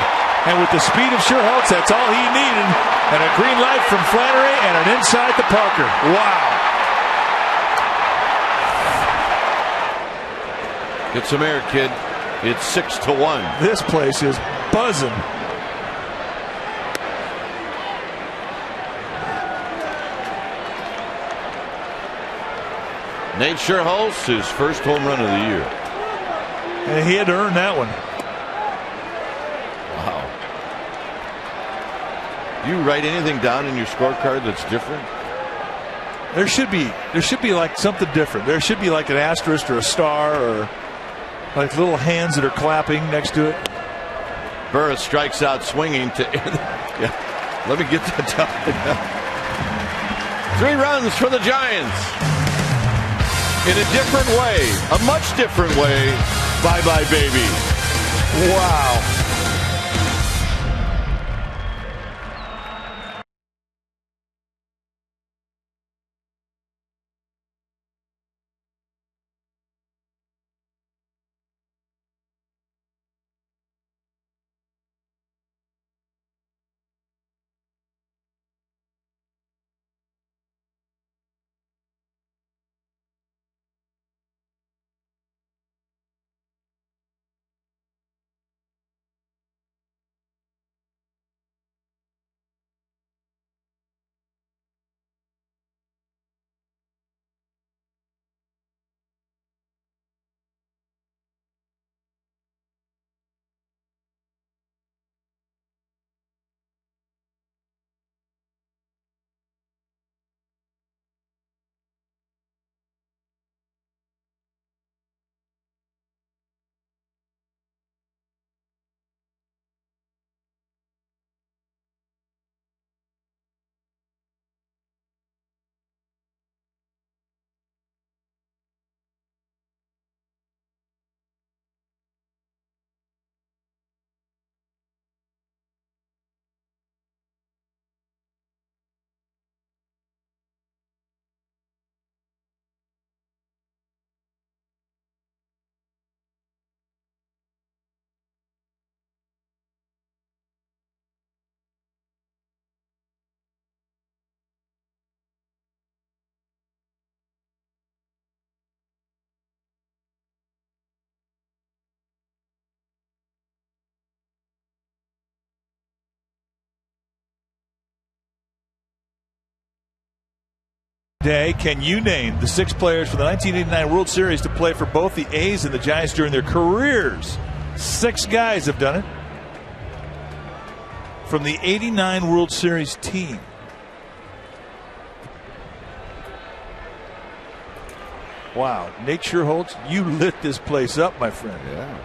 And with the speed of Schierholtz, that's all he needed. And a green light from Flannery and an inside to Parker. Wow. Get some air, kid. It's 6-1. This place is buzzing. Nate Schierholtz, his first home run of the year. And he had to earn that one. Wow. You write anything down in your scorecard that's different? There should be like something different. There should be like an asterisk or a star or like little hands that are clapping next to it. Burris strikes out swinging to end. Yeah, let me get that down. 3 runs for the Giants. In a different way, a much different way. Bye-bye, baby. Wow. Day, can you name the 6 players for the 1989 World Series to play for both the A's and the Giants during their careers? 6 guys have done it from the 89 World Series team. Wow, Nate Schierholtz, you lit this place up, my friend. Yeah.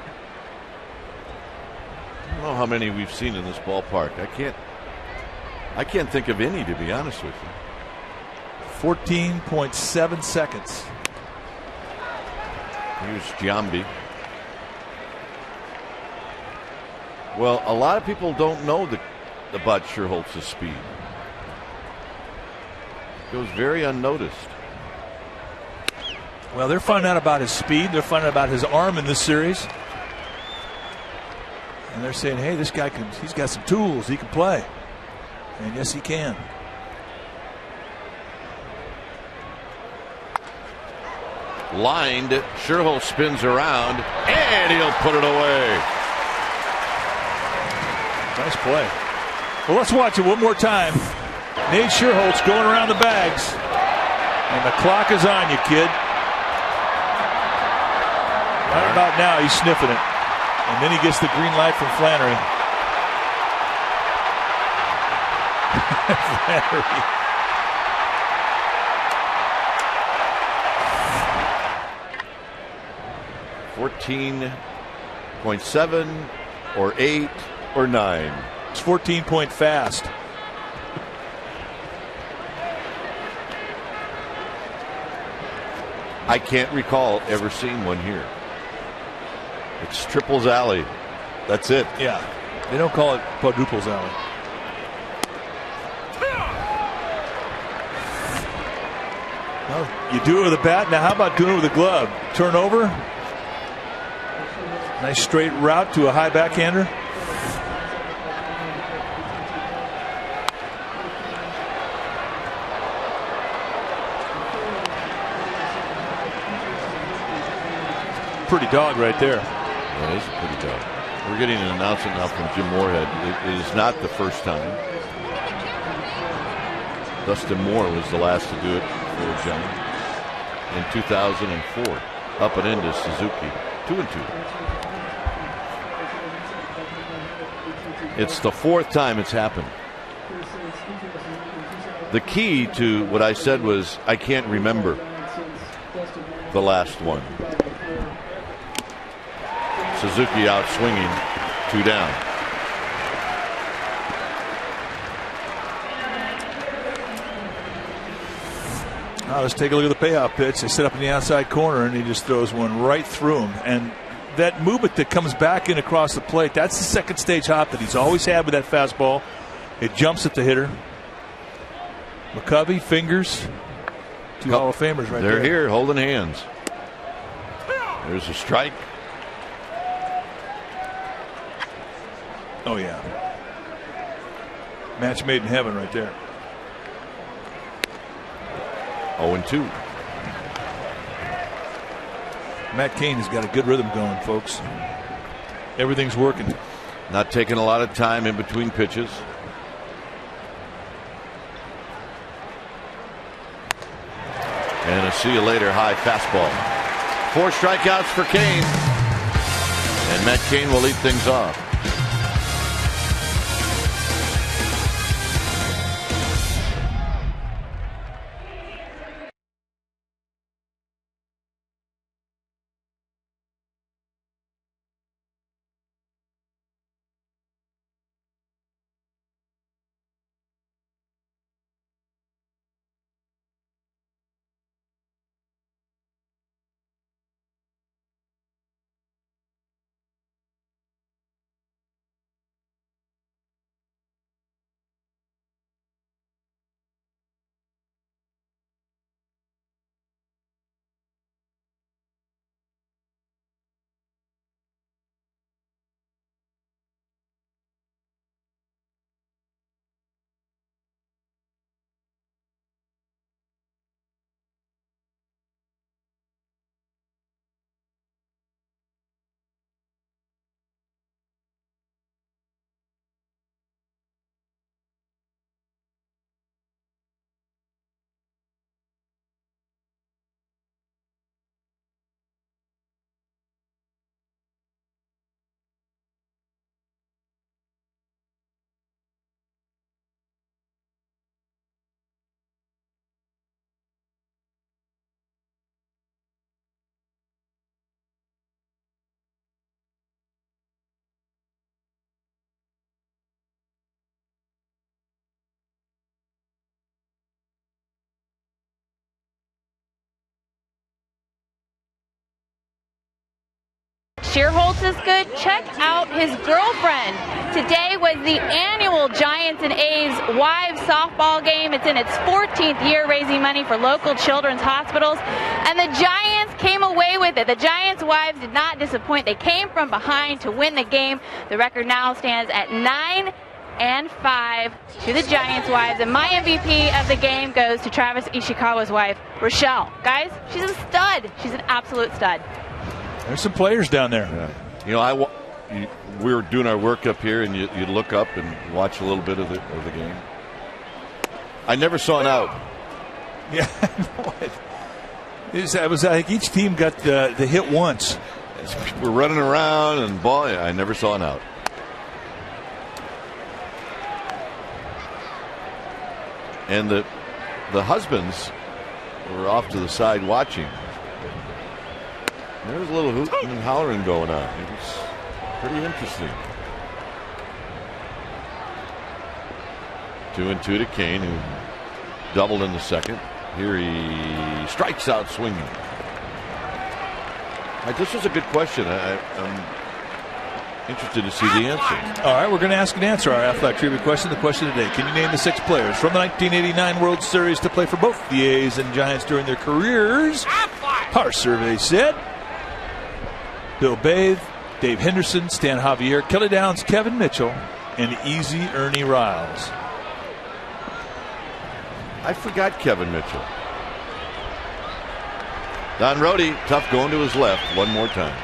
I don't know how many we've seen in this ballpark. I can't think of any, to be honest with you. 14.7 seconds. Here's Giambi. Well, a lot of people don't know about Schierholtz's speed. It goes very unnoticed. Well, they're finding out about his speed. They're finding out about his arm in this series. And they're saying, hey, this guy he's got some tools. He can play. And yes, he can. Lined, Schierholtz spins around, and he'll put it away. Nice play. Well, let's watch it one more time. Nate Schierholtz going around the bags. And the clock is on you, kid. Right about now, he's sniffing it. And then he gets the green light from Flannery. Flannery. .7 or 8 or 9. It's 14 point fast. I can't recall ever seeing one here. It's triples alley. That's it. Yeah. They don't call it quadruples alley. Well, you do it with a bat. Now how about doing it with a glove? Turnover. Nice straight route to a high backhander. Pretty dog right there. That is a pretty dog. We're getting an announcement now from Jim Moorhead. It is not the first time. Dustin Moore was the last to do it for a Giant in 2004. Up and into Suzuki. 2-2. It's the 4th time it's happened. The key to what I said was I can't remember the last one. Suzuki out swinging, 2 down. Now let's take a look at the payoff pitch. They set up in the outside corner, and he just throws one right through him. And that movement that comes back in across the plate, that's the second stage hop that he's always had with that fastball. It jumps at the hitter. McCovey, fingers, 2 Hall of Famers right there. They're here holding hands. There's a strike. Oh, yeah. Match made in heaven right there. 0-2. Matt Cain has got a good rhythm going, folks. Everything's working. Not taking a lot of time in between pitches. And a see you later high fastball. 4 strikeouts for Cain. And Matt Cain will lead things off. Schierholtz is good, check out his girlfriend. Today was the annual Giants and A's Wives softball game. It's in its 14th year, raising money for local children's hospitals. And the Giants came away with it. The Giants' wives did not disappoint. They came from behind to win the game. The record now stands at 9-5 to the Giants' wives. And my MVP of the game goes to Travis Ishikawa's wife, Rochelle. Guys, she's a stud. She's an absolute stud. There's some players down there. Yeah. You know, we were doing our work up here, and you look up and watch a little bit of the game. I never saw an out. Yeah, it was like each team got the hit once. We're running around and ball. I never saw an out. And the husbands were off to the side watching. There was a little hooting and hollering going on. It was pretty interesting. 2-2 to Kane, who doubled in the second. Here he strikes out swinging. This was a good question. I'm interested to see the answer. All right, we're going to ask and answer our athletic trivia question. The question today: can you name the 6 players from the 1989 World Series to play for both the A's and Giants during their careers? Our survey said Bill Bathe, Dave Henderson, Stan Javier, Kelly Downs, Kevin Mitchell, and Easy Ernie Riles. I forgot Kevin Mitchell. Don Rhodey, tough going to his left one more time.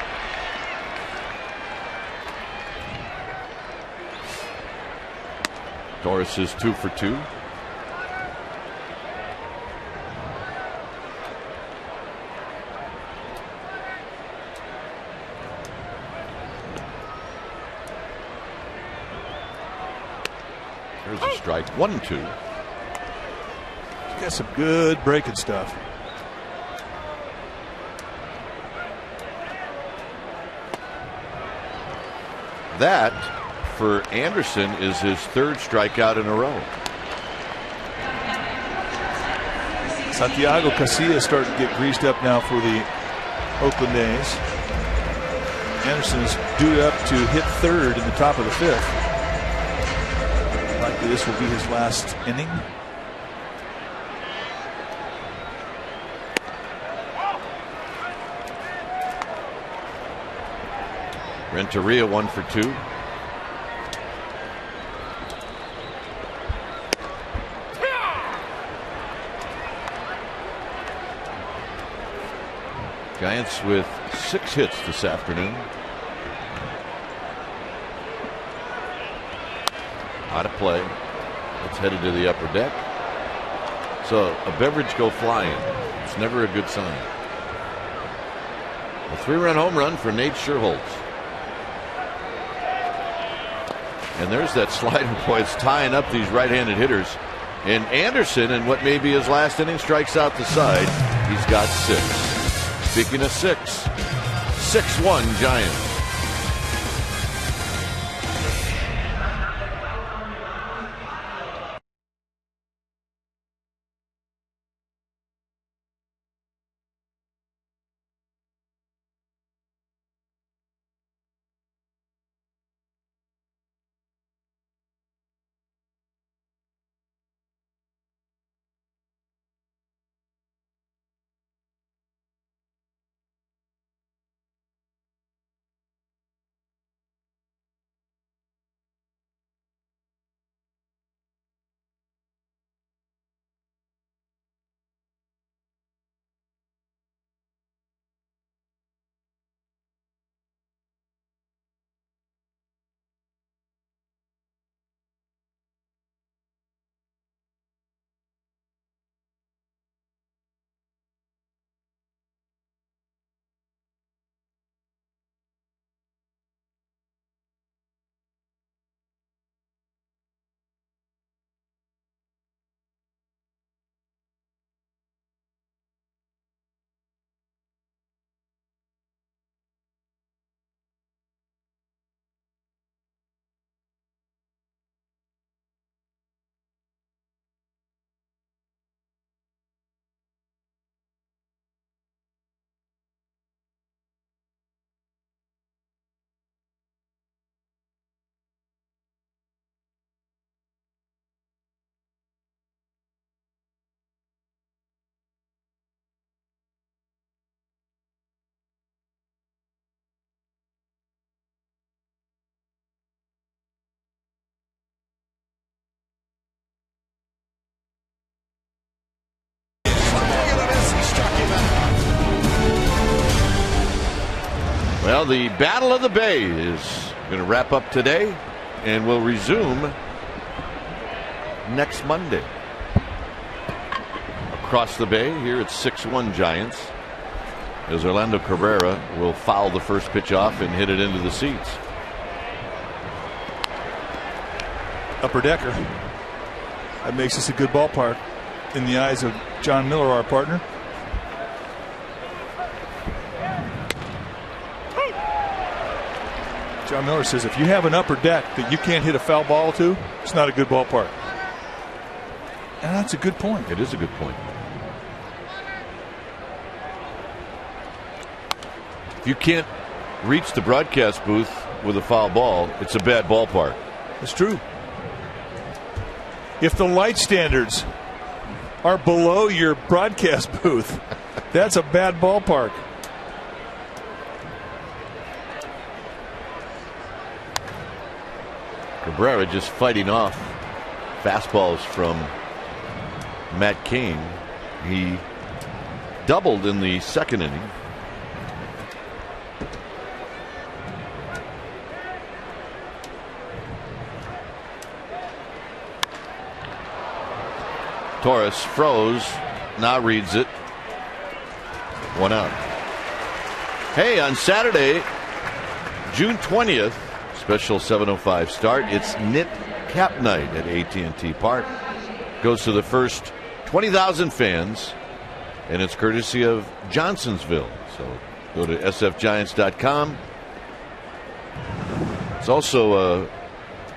Torres is 2 for 2. There's a strike. 1-2. Got some good breaking stuff. That, for Anderson, is his 3rd strikeout in a row. Santiago Casillas starting to get greased up now for the Oakland A's. Anderson is due up to hit 3rd in the top of the 5th. Likely this will be his last inning. Renteria 1 for 2. Giants with 6 hits this afternoon. Out of play. It's headed to the upper deck. So a beverage go flying. It's never a good sign. A 3-run home run for Nate Schierholtz. And there's that slider, boy. It's tying up these right-handed hitters. And Anderson, in what may be his last inning, strikes out the side. He's got 6. Speaking of 6, 6-1 Giants. Well, the Battle of the Bay is going to wrap up today and will resume next Monday. Across the bay here it's 6-1 Giants, as Orlando Cabrera will foul the first pitch off and hit it into the seats. Upper decker. That makes this a good ballpark in the eyes of John Miller, our partner. John Miller says if you have an upper deck that you can't hit a foul ball to, it's not a good ballpark. And that's a good point. It is a good point. If you can't reach the broadcast booth with a foul ball, it's a bad ballpark. It's true. If the light standards are below your broadcast booth, that's a bad ballpark. Cabrera just fighting off fastballs from Matt Cain. He doubled in the second inning. Torres froze, now reads it. 1 out. Hey, on Saturday, June 20th, special 7:05 start. It's Knit Cap Night at AT&T Park. Goes to the first 20,000 fans, and it's courtesy of Johnsonsville. So go to sfgiants.com. It's also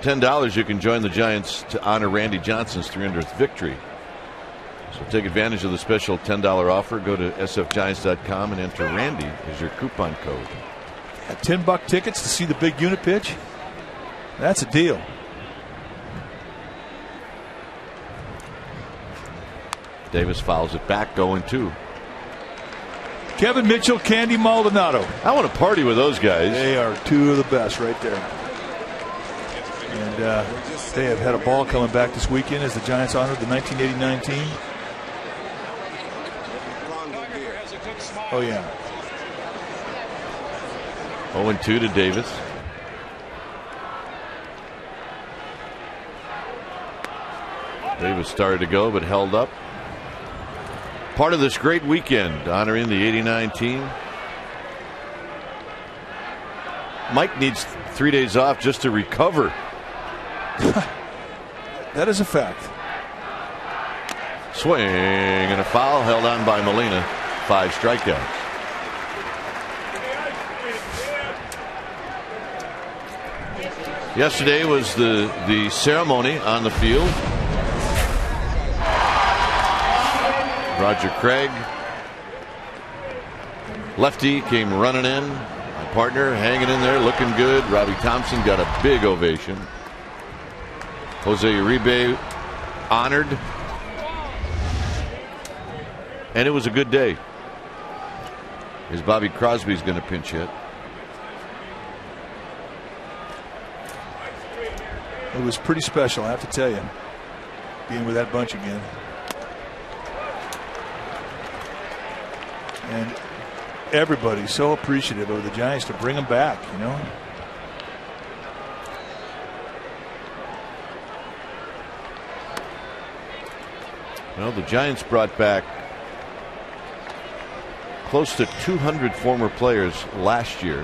$10 you can join the Giants to honor Randy Johnson's 300th victory. So take advantage of the special $10 offer. Go to sfgiants.com and enter Randy as your coupon code. $10 tickets to see the big unit pitch. That's a deal. Davis fouls it back, 0-2. Kevin Mitchell, Candy Maldonado. I want to party with those guys. They are two of the best right there. And they have had a ball coming back this weekend as the Giants honored the 1989 team. Oh, yeah. 0-2 to Davis. Davis started to go but held up. Part of this great weekend honoring the 89 team. Mike needs 3 days off just to recover. That is a fact. Swing and a foul held on by Molina. 5 strikeouts. Yesterday was the ceremony on the field. Roger Craig, lefty, came running in. My partner hanging in there, looking good. Robbie Thompson got a big ovation. Jose Uribe honored. And it was a good day. As Bobby Crosby's going to pinch hit. It was pretty special, I have to tell you, being with that bunch again. And everybody's so appreciative of the Giants to bring them back, you know. Well, the Giants brought back close to 200 former players last year,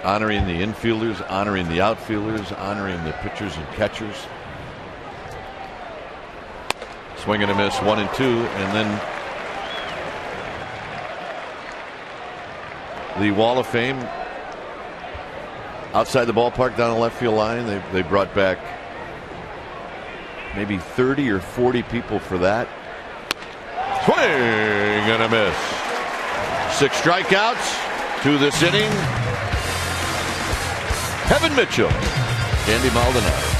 honoring the infielders, honoring the outfielders, honoring the pitchers and catchers. Swing and a miss, 1-2, and then the Wall of Fame outside the ballpark down the left field line. They brought back maybe 30 or 40 people for that. Swing and a miss. 6 strikeouts to this inning. Kevin Mitchell, Andy Maldonado.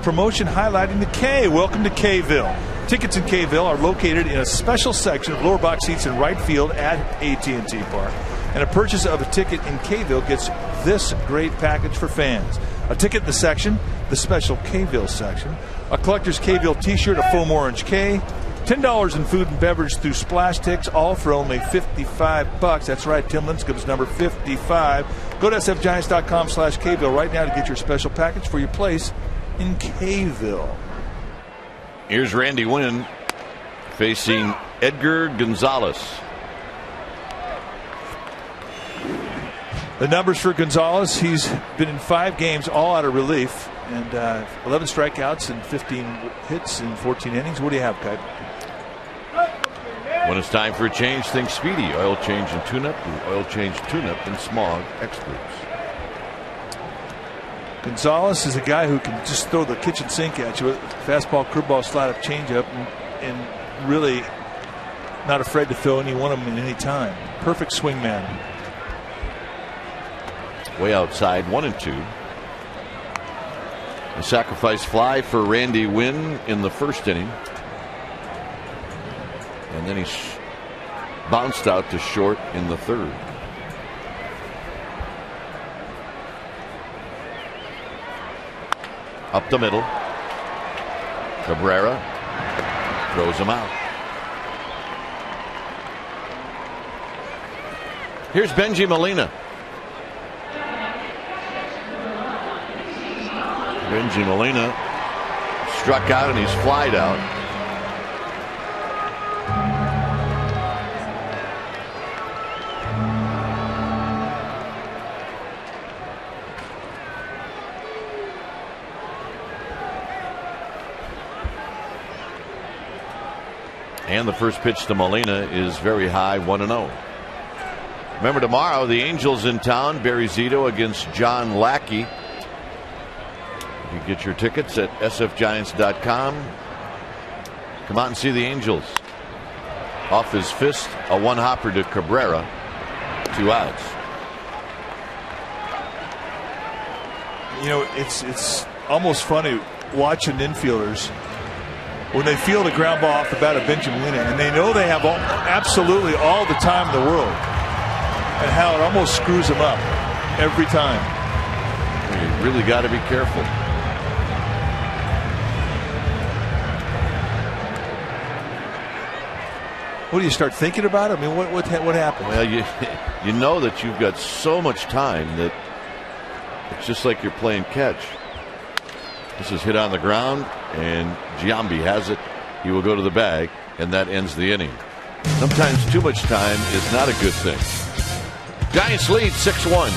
Promotion highlighting the K. Welcome to K-ville. Tickets in K-ville are located in a special section of lower box seats in right field at AT Park. And a purchase of a ticket in K-ville gets this great package for fans. A ticket in the section, the special K-ville section, a collector's K-ville t-shirt, a foam orange K, $10 in food and beverage through Splash Ticks, all for only $55. That's right, Tim Lincecum's number 55. Go to sfgiants.com/Kville right now to get your special package for your place in Kville. Here's Randy Wynn facing Edgar Gonzalez. The numbers for Gonzalez, he's been in 5 games, all out of relief, and 11 strikeouts and 15 hits in 14 innings. What do you have, Kite? When it's time for a change, think Speedy. Oil change and tune-up. Oil change, tune-up, and smog experts. Gonzalez is a guy who can just throw the kitchen sink at you. Fastball, curveball, slide-up, changeup, and really not afraid to throw any one of them at any time. Perfect swing man. Way outside, 1-2. A sacrifice fly for Randy Wynn in the first inning. And then he bounced out to short in the third. Up the middle. Cabrera throws him out. Here's Benji Molina. Benji Molina struck out and he's flied out. And the first pitch to Molina is very high, 1-0. Remember, tomorrow the Angels in town. Barry Zito against John Lackey. You get your tickets at sfgiants.com. Come out and see the Angels. Off his fist, a one-hopper to Cabrera. 2 outs. You know, it's almost funny watching infielders when they field a ground ball off the bat of Benji Molina, and they know they have absolutely all the time in the world, and how it almost screws them up every time. You really got to be careful. What do you start thinking about? I mean, what happened? Well, you know that you've got so much time that it's just like you're playing catch. This is hit on the ground, and Giambi has it. He will go to the bag, and that ends the inning. Sometimes too much time is not a good thing. Giants lead 6-1.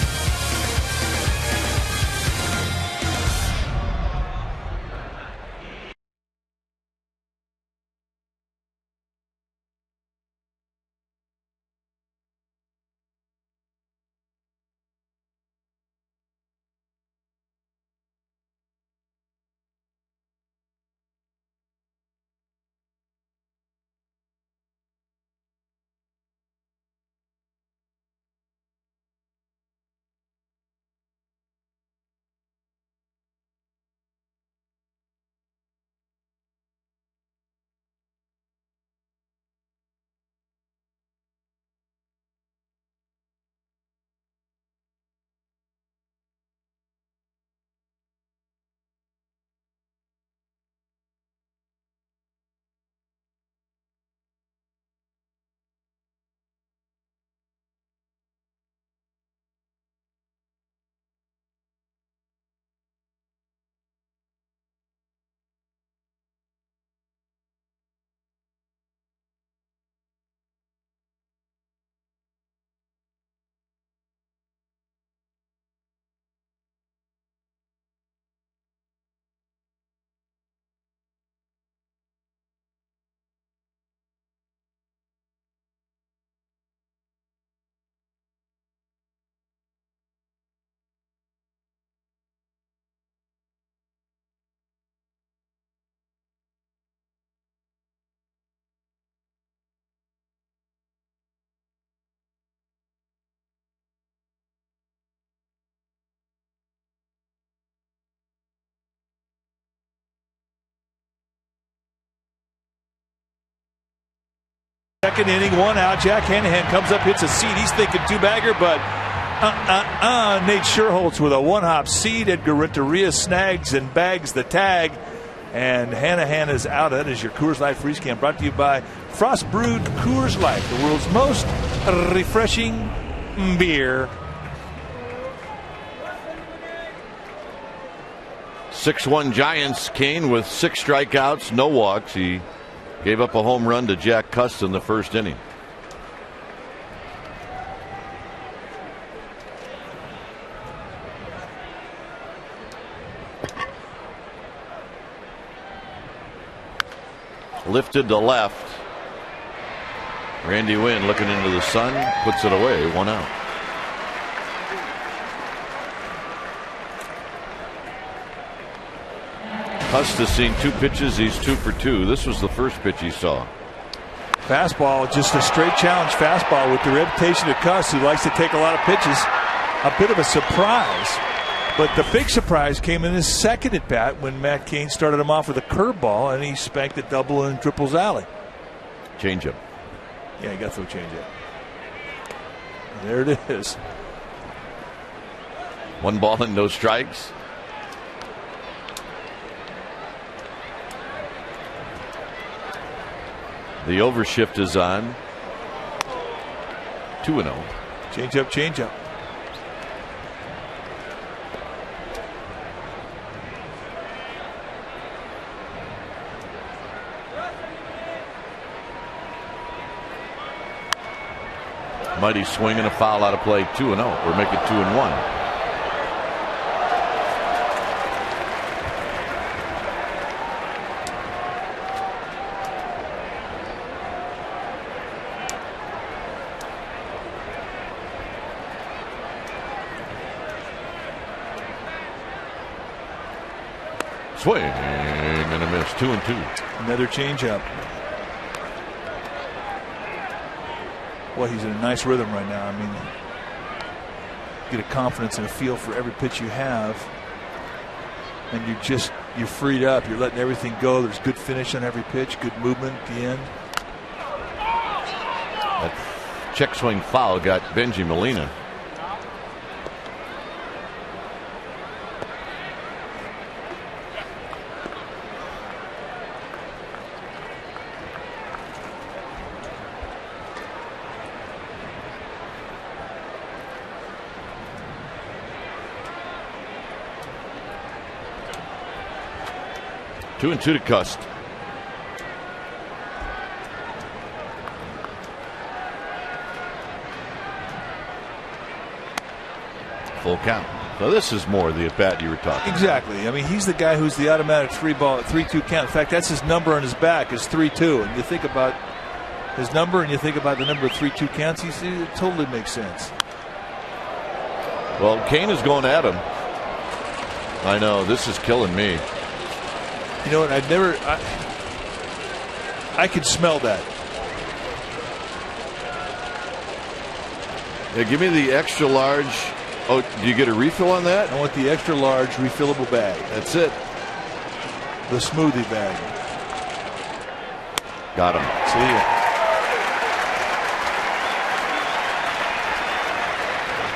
Second inning, 1 out. Jack Hanahan comes up, hits a seed. He's thinking two-bagger, but Nate Schierholtz with a one-hop seed. Edgar Renteria snags and bags the tag. And Hanahan is out. That is your Coors Light Freeze Can, brought to you by Frost Brewed Coors Light, the world's most refreshing beer. 6-1 Giants. Kane with 6 strikeouts, no walks. He gave up a home run to Jack Cust in the first inning. Lifted to left. Randy Wynn looking into the sun, puts it away, 1 out. Cust has seen 2 pitches. He's 2 for 2. This was the first pitch he saw. Fastball, just a straight challenge fastball with the reputation of Cust, who likes to take a lot of pitches. A bit of a surprise. But the big surprise came in his second at bat when Matt Cain started him off with a curveball and he spanked a double in Triple's alley. Changeup. Yeah, he got to throw changeup. There it is. 1 ball and no strikes. The overshift is on. 2-0. Changeup, changeup. Mighty swing and a foul out of play. 2-0. Or make it 2-1. Swing and a miss. 2-2. Another changeup. Well, he's in a nice rhythm right now. I mean, get a confidence and a feel for every pitch you have, and you're freed up. You're letting everything go. There's good finish on every pitch, good movement at the end. That check swing foul got Benji Molina. Two and 2 to Cust. Full count. So this is more the at bat you were talking exactly about. I mean, he's the guy who's the automatic 3-ball at 3-2 count. In fact, that's his number on his back is 3-2. And you think about his number and you think about the number of 3-2 counts, it totally makes sense. Well, Kane is going at him. I know, this is killing me. You know what? I could smell that. Yeah, give me the extra large. Oh, do you get a refill on that? I want the extra large refillable bag. That's it. The smoothie bag. Got him. See ya.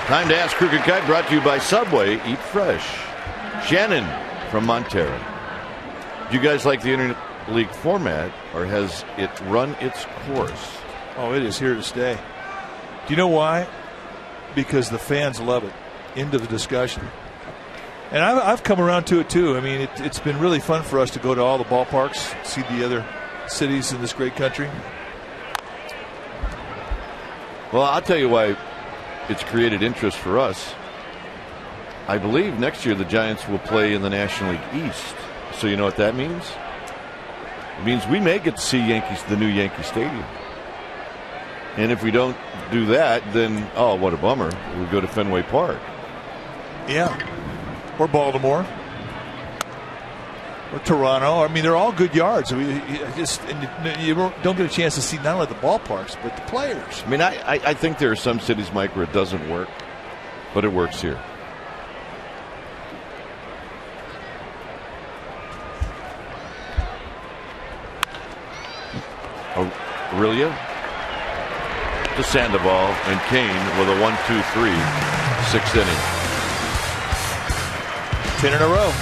Time to Ask Crooked Guy, brought to you by Subway. Eat fresh. Shannon from Montero. Do you guys like the interleague format, or has it run its course? Oh, it is here to stay. Do you know why? Because the fans love it. End of the discussion. And I've come around to it too. I mean, it's been really fun for us to go to all the ballparks, see the other cities in this great country. Well, I'll tell you why it's created interest for us. I believe next year the Giants will play in the National League East. So you know what that means? It means we may get to see the new Yankee Stadium. And if we don't do that, then, oh, what a bummer. We'll go to Fenway Park. Yeah. Or Baltimore. Or Toronto. I mean, they're all good yards. You don't get a chance to see not only the ballparks, but the players. I mean, I think there are some cities, Mike, where it doesn't work, but it works here. Aurelia to Sandoval, and Kane with a 1-2-3, 6th inning. 10 in a row.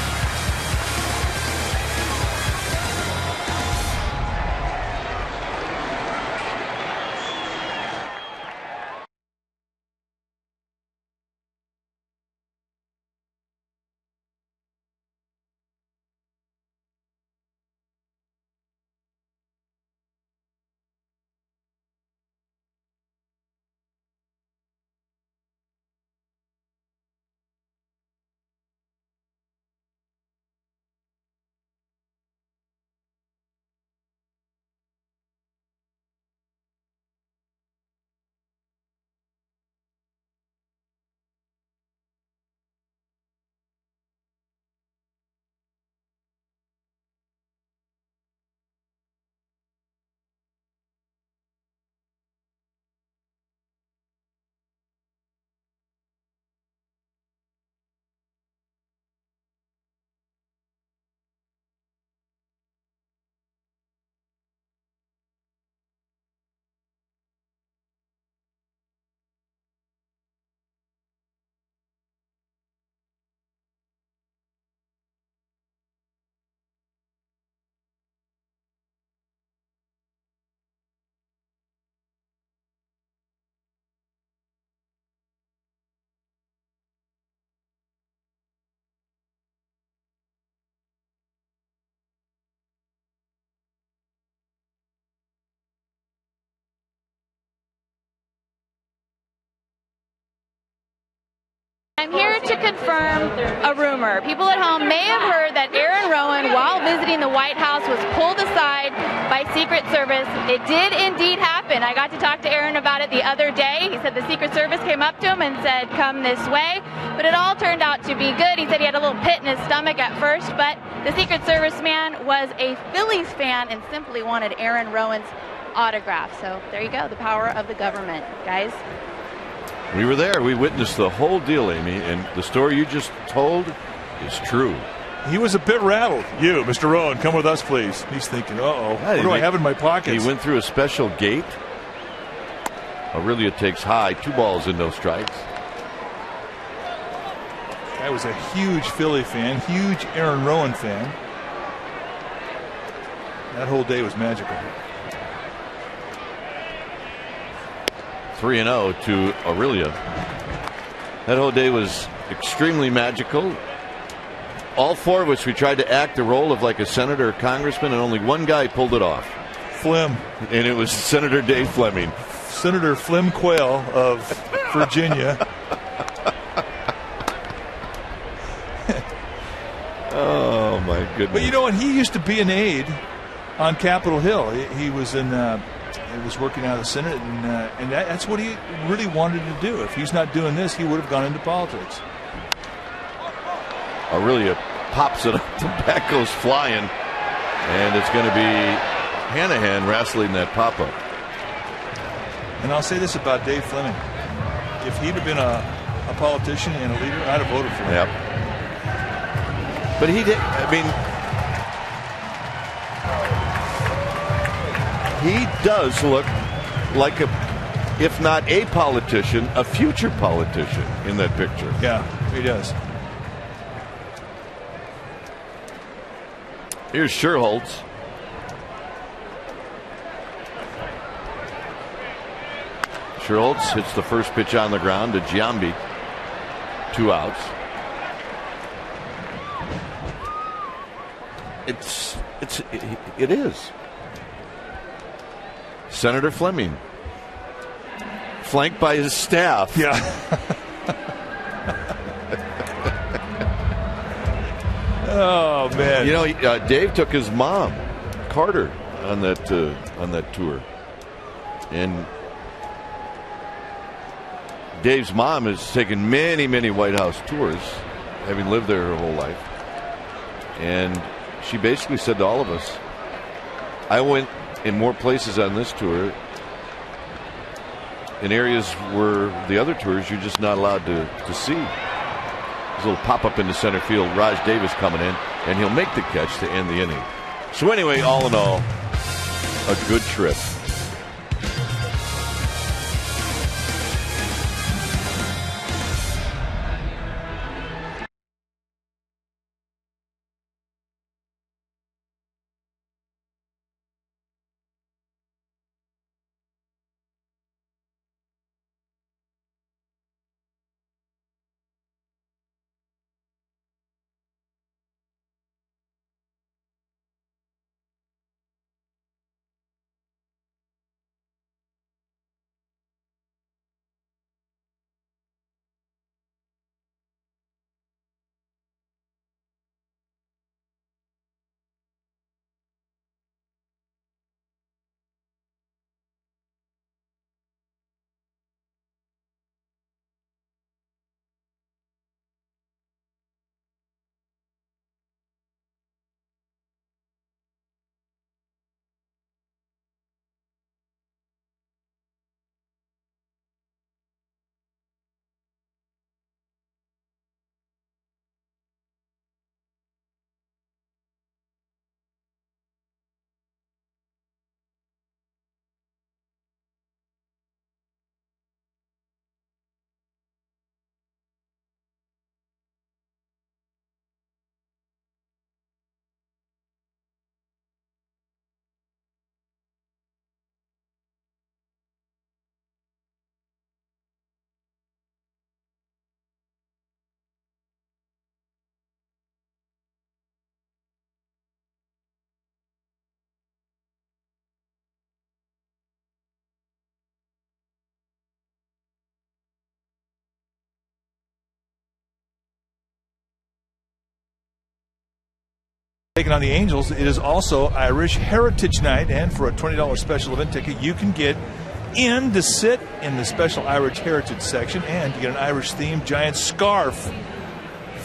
I'm here to confirm a rumor. People at home may have heard that Aaron Rowan, while visiting the White House, was pulled aside by Secret Service. It did indeed happen. I got to talk to Aaron about it the other day. He said the Secret Service came up to him and said, "Come this way." But it all turned out to be good. He said he had a little pit in his stomach at first, but the Secret Service man was a Phillies fan and simply wanted Aaron Rowan's autograph. So there you go, the power of the government, guys. We were there. We witnessed the whole deal, Amy, and the story you just told is true. He was a bit rattled. You, Mr. Rowan, come with us, please. He's thinking, uh-oh, what do I have in my pockets? He went through a special gate. Aurelia takes high. 2 balls and no strikes. I was a huge Philly fan, huge Aaron Rowan fan. That whole day was magical. 3-0 to Aurelia. That whole day was extremely magical. All 4 of us, we tried to act the role of like a senator or congressman, and only one guy pulled it off. Flim. And it was Senator Dave Fleming. Senator Flim Quayle of Virginia. Oh, my goodness. But you know what? He used to be an aide on Capitol Hill. He was in... He was working out of the Senate, and that's what he really wanted to do. If he's not doing this, he would have gone into politics. Aurelia pops it up. The bat goes flying, and it's going to be Hanahan wrestling that pop-up. And I'll say this about Dave Fleming. If he'd have been a politician and a leader, I'd have voted for him. Yep. But he did, I mean... He does look like if not a politician, a future politician in that picture. Yeah, he does. Here's Schierholtz. Schierholtz hits the first pitch on the ground to Giambi. 2 outs. It is. Senator Fleming, flanked by his staff. Yeah. Oh man! You know, Dave took his mom, Carter, on that tour, and Dave's mom has taken many, many White House tours, having lived there her whole life, and she basically said to all of us, "I went in more places on this tour, in areas where the other tours you're just not allowed to see." There's a little pop-up into center field. Raj Davis coming in, and he'll make the catch to end the inning. So anyway, all in all, a good trip. Taking on the Angels, it is also Irish Heritage Night, and for a $20 special event ticket, you can get in to sit in the special Irish Heritage section and to get an Irish-themed giant scarf.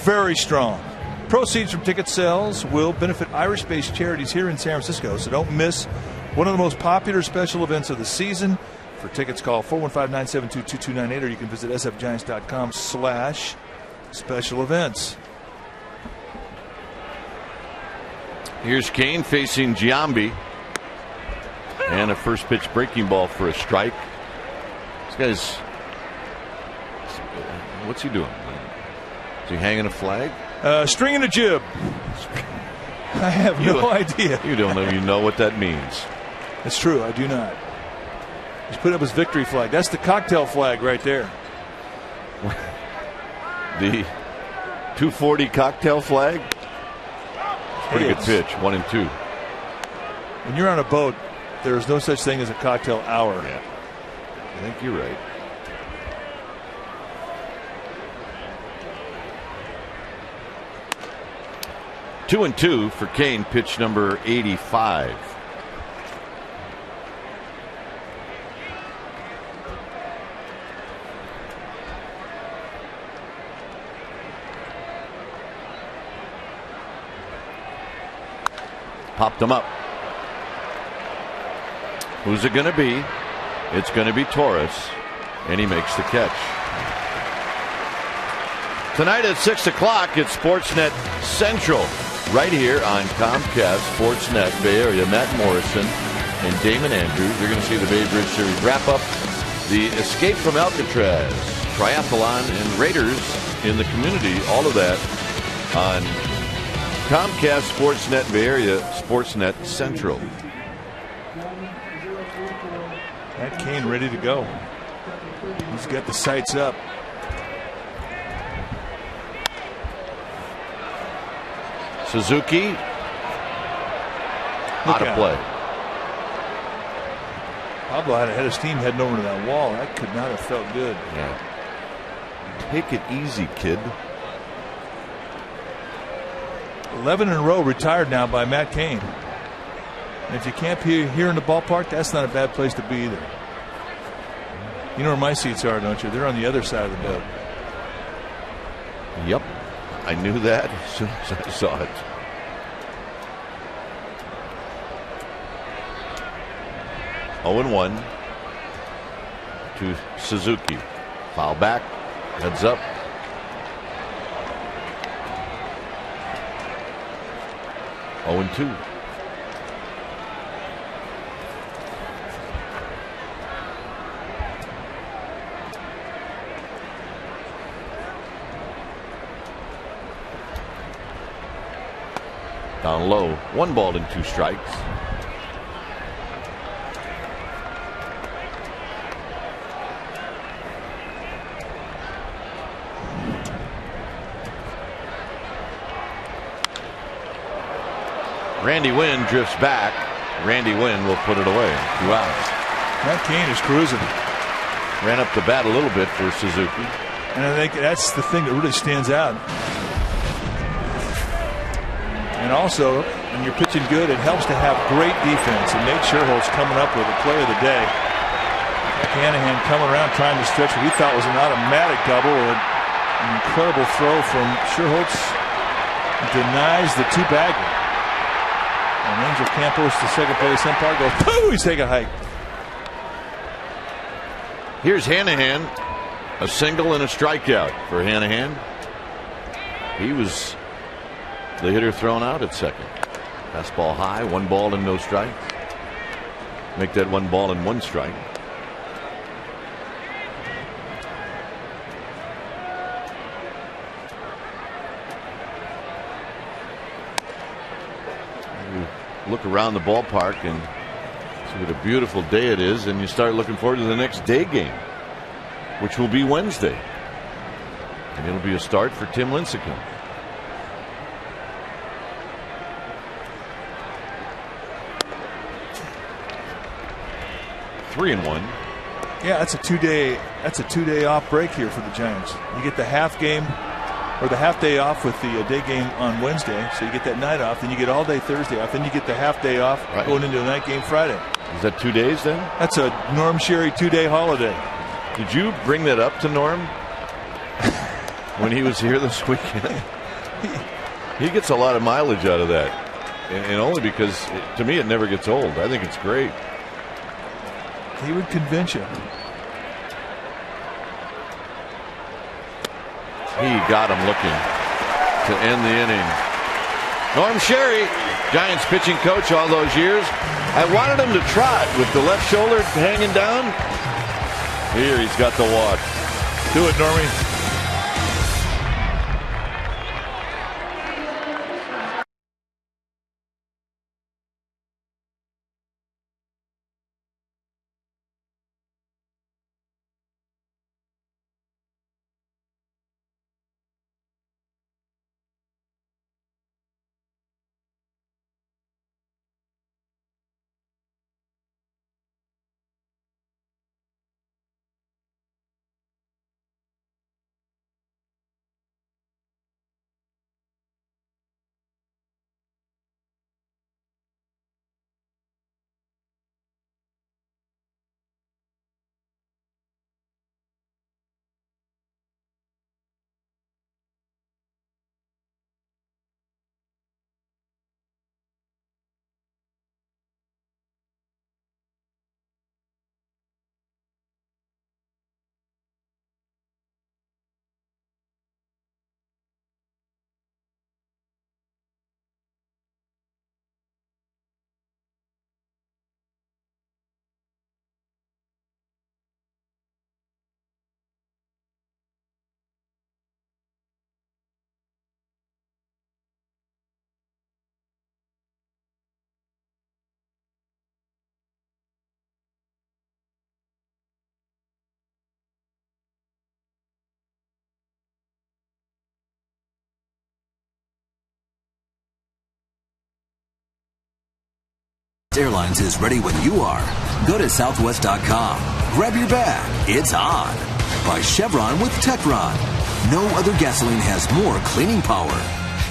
Very strong. Proceeds from ticket sales will benefit Irish-based charities here in San Francisco, so don't miss one of the most popular special events of the season. For tickets, call 415-972-2298, or you can visit sfgiants.com/special events. Here's Kane facing Giambi. And a first pitch breaking ball for a strike. This guy's. What's he doing? Is he hanging a flag? Stringing a jib. I have no idea. You don't even know what that means. It's true, I do not. He's put up his victory flag. That's the cocktail flag right there. The 240 cocktail flag? Pretty good pitch, 1-2. When you're on a boat, there is no such thing as a cocktail hour. Yeah, I think you're right. Two and two for Kane, pitch number 85. Popped him up. Who's it going to be? It's going to be Torres, and he makes the catch. Tonight at 6 o'clock, it's Sportsnet Central, right here on Comcast Sportsnet Bay Area. Matt Morrison and Damon Andrews. You're going to see the Bay Bridge Series wrap up, the Escape from Alcatraz, Triathlon, and Raiders in the community. All of that on Comcast Sportsnet Bay Area, Sportsnet Central. Matt Kane ready to go. He's got the sights up. Suzuki out of play. Pablo had a head of steam heading over to that wall. That could not have felt good. Yeah. Take it easy, kid. 11 in a row retired now by Matt Kane. And if you camp here in the ballpark, that's not a bad place to be either. You know where my seats are, don't you? They're on the other side of the boat. Yep. I knew that as soon as I saw it. Oh, 0-1 to Suzuki. Foul back. Heads up. Oh, 2. Down low, 1 ball and 2 strikes. Randy Wynn drifts back. Randy Wynn will put it away. 2 outs. Matt Kane is cruising. Ran up the bat a little bit for Suzuki. And I think that's the thing that really stands out. And also, when you're pitching good, it helps to have great defense. And Nate Schierholtz coming up with a play of the day. Hanahan coming around trying to stretch what he thought was an automatic double. An incredible throw from Schierholtz. Denies the 2-bagger. And Angel Campos to second base. Umpire goes, pooh, he's taking a hike. Here's Hanahan. A single and a strikeout for Hanahan. He was the hitter thrown out at second. Fastball high, 1 ball and no strikes. Make that 1 ball and 1 strike. You look around the ballpark and see what a beautiful day it is, and you start looking forward to the next day game, which will be Wednesday. And it'll be a start for Tim Lincecum. Three and 1. Yeah, that's a 2-day off break here for the Giants. You get the half game or the half day off with the day game on Wednesday. So you get that night off, then you get all day Thursday off, then you get the half day off going into the night game Friday. Is that 2 days then? That's a Norm Sherry 2-day holiday. Did you bring that up to Norm when he was here this weekend? He gets a lot of mileage out of that, and only because, to me, it never gets old. I think it's great. He would convince you. He got him looking to end the inning. Norm Sherry, Giants pitching coach all those years. I wanted him to trot with the left shoulder hanging down. Here he's got the walk. Do it, Normie. Airlines is ready when you are. Go to Southwest.com. Grab your bag. It's on. By Chevron with Techron. No other gasoline has more cleaning power.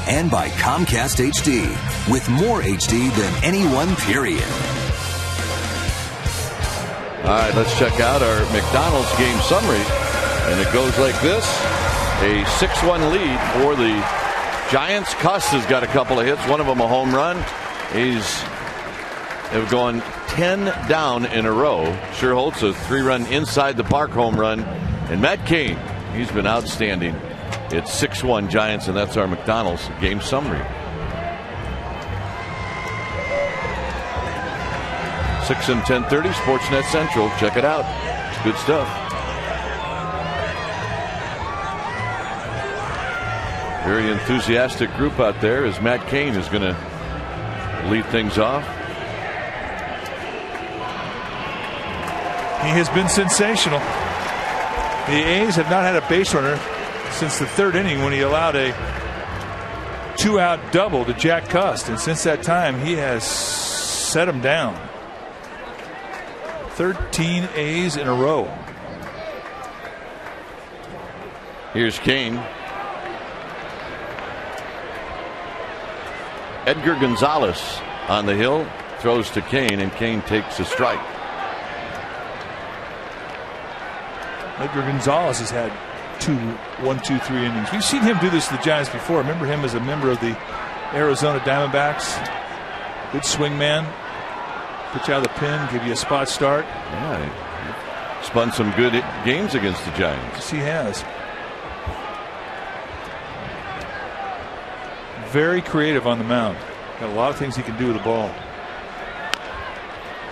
And by Comcast HD. With more HD than anyone, period. All right, let's check out our McDonald's game summary. And it goes like this. A 6-1 lead for the Giants. Cuss has got a couple of hits. One of them a home run. They've gone 10 down in a row. Schierholtz, a 3-run inside the park home run. And Matt Cain, he's been outstanding. It's 6-1 Giants, and that's our McDonald's game summary. 6 and 10:30, Sportsnet Central. Check it out. It's good stuff. Very enthusiastic group out there as Matt Cain is going to lead things off. He has been sensational. The A's have not had a base runner since the third inning when he allowed a 2-out double to Jack Cust. And since that time, he has set him down. 13 A's in a row. Here's Cain. Edgar Gonzalez on the hill. Throws to Cain, and Cain takes a strike. Edgar Gonzalez has had 1-2-3 innings. We've seen him do this to the Giants before. Remember him as a member of the Arizona Diamondbacks. Good swing man. Pitch out of the pen, give you a spot start. Yeah, he spun some good games against the Giants. Yes, he has. Very creative on the mound. Got a lot of things he can do with the ball.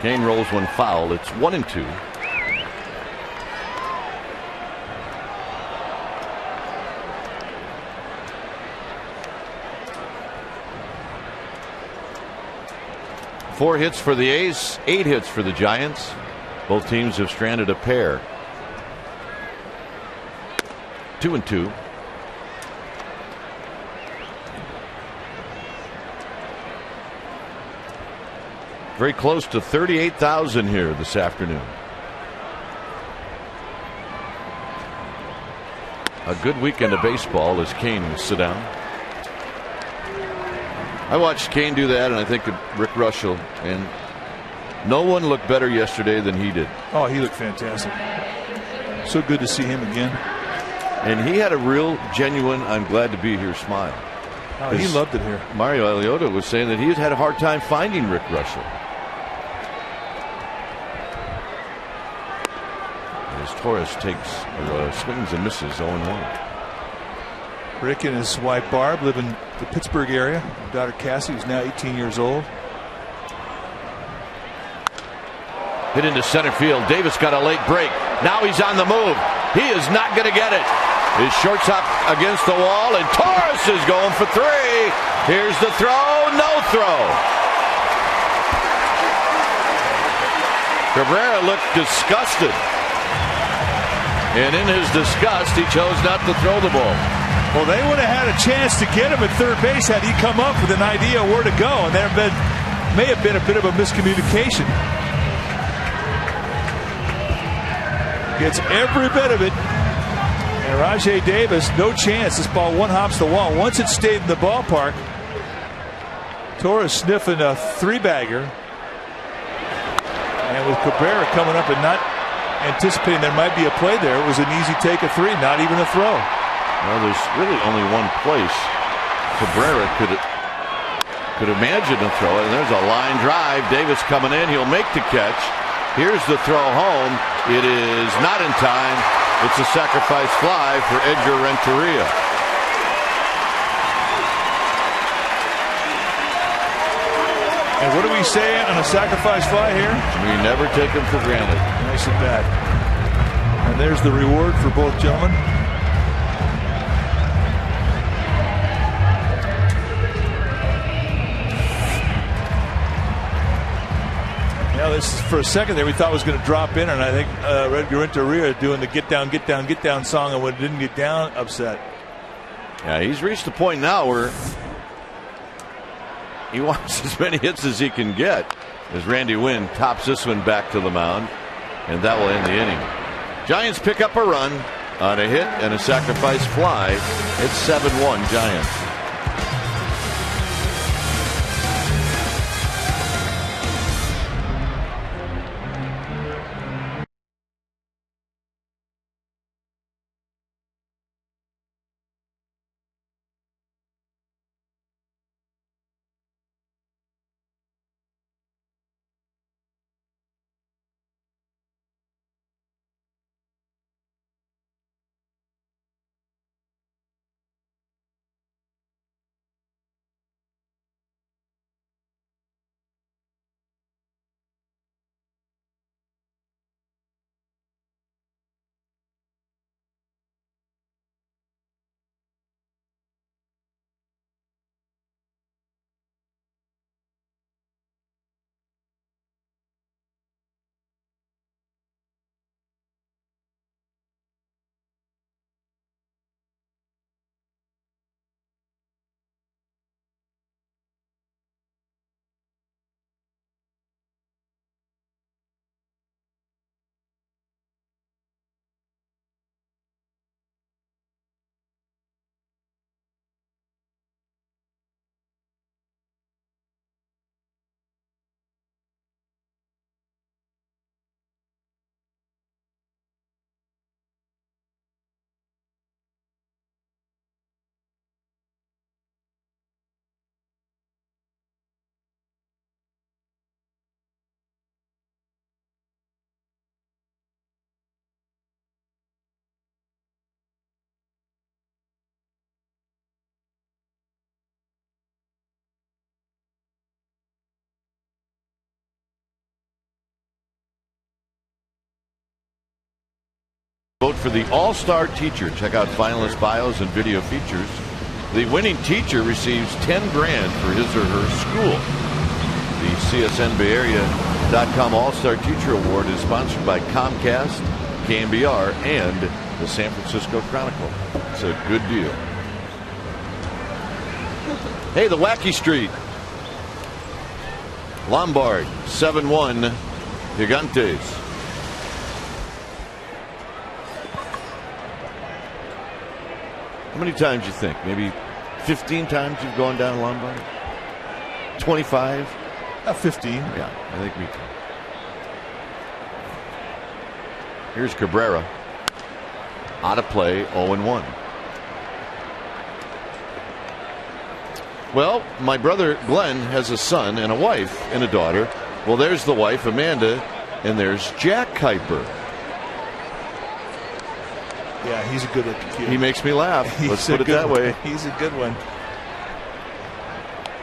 Cain rolls one foul. It's 1-2. Four hits for the A's, 8 hits for the Giants. Both teams have stranded a pair. 2-2. Very close to 38,000 here this afternoon. a good weekend of baseball as Kane will sit down. I watched Kane do that, and I think of Rick Russell, and no one looked better yesterday than he did. Oh, he looked fantastic. So good to see him again. And he had a real, genuine, I'm glad to be here smile. Oh, he loved it here. Mario Aliotta was saying that he had a hard time finding Rick Russell. As Torres takes swings and misses 0-1. Rick and his wife Barb live in the Pittsburgh area. Daughter Cassie, who's now 18 years old. Hit into center field. Davis got a late break. Now he's on the move. He is not going to get it. His shortstop against the wall, and Torres is going for 3. Here's the throw. No throw. Cabrera looked disgusted. And in his disgust, he chose not to throw the ball. Well, they would have had a chance to get him at third base had he come up with an idea where to go. And there may have been a bit of a miscommunication. Gets every bit of it. And Rajai Davis, no chance. This ball one hops the wall. Once it stayed in the ballpark, Torres sniffing a 3-bagger. And with Cabrera coming up and not anticipating there might be a play there, it was an easy take of 3, not even a throw. Well, there's really only one place Cabrera could imagine a throw it, and there's a line drive. Davis coming in, he'll make the catch. Here's the throw home. It is not in time. It's a sacrifice fly for Edgar Renteria. And what do we say on a sacrifice fly here? We never take them for granted. Nice at bat. And there's the reward for both gentlemen. Now this, for a second there, we thought was going to drop in, and I think Edgar Renteria doing the get down song, and when it didn't get down, upset. Yeah, he's reached the point now where he wants as many hits as he can get as Randy Wynn tops this one back to the mound, and that will end the inning. Giants pick up a run on a hit and a sacrifice fly. It's 7-1 Giants. Vote for the All-Star Teacher. Check out finalist bios and video features. The winning teacher receives $10,000 for his or her school. The CSN Bay Area.com All-Star Teacher Award is sponsored by Comcast, KMBR, and the San Francisco Chronicle. It's a good deal. Hey, the Wacky Street. Lombard, 7-1, Gigantes. How many times do you think? Maybe 15 times you've gone down Lombard? 25? 15. Yeah, I think me too. Here's Cabrera. Out of play, 0-1. Well, my brother Glenn has a son and a wife and a daughter. Well, there's the wife, Amanda, and there's Jack Kuiper. Yeah, he's a good kid. He makes me laugh. Let's put it that way. He's a good one.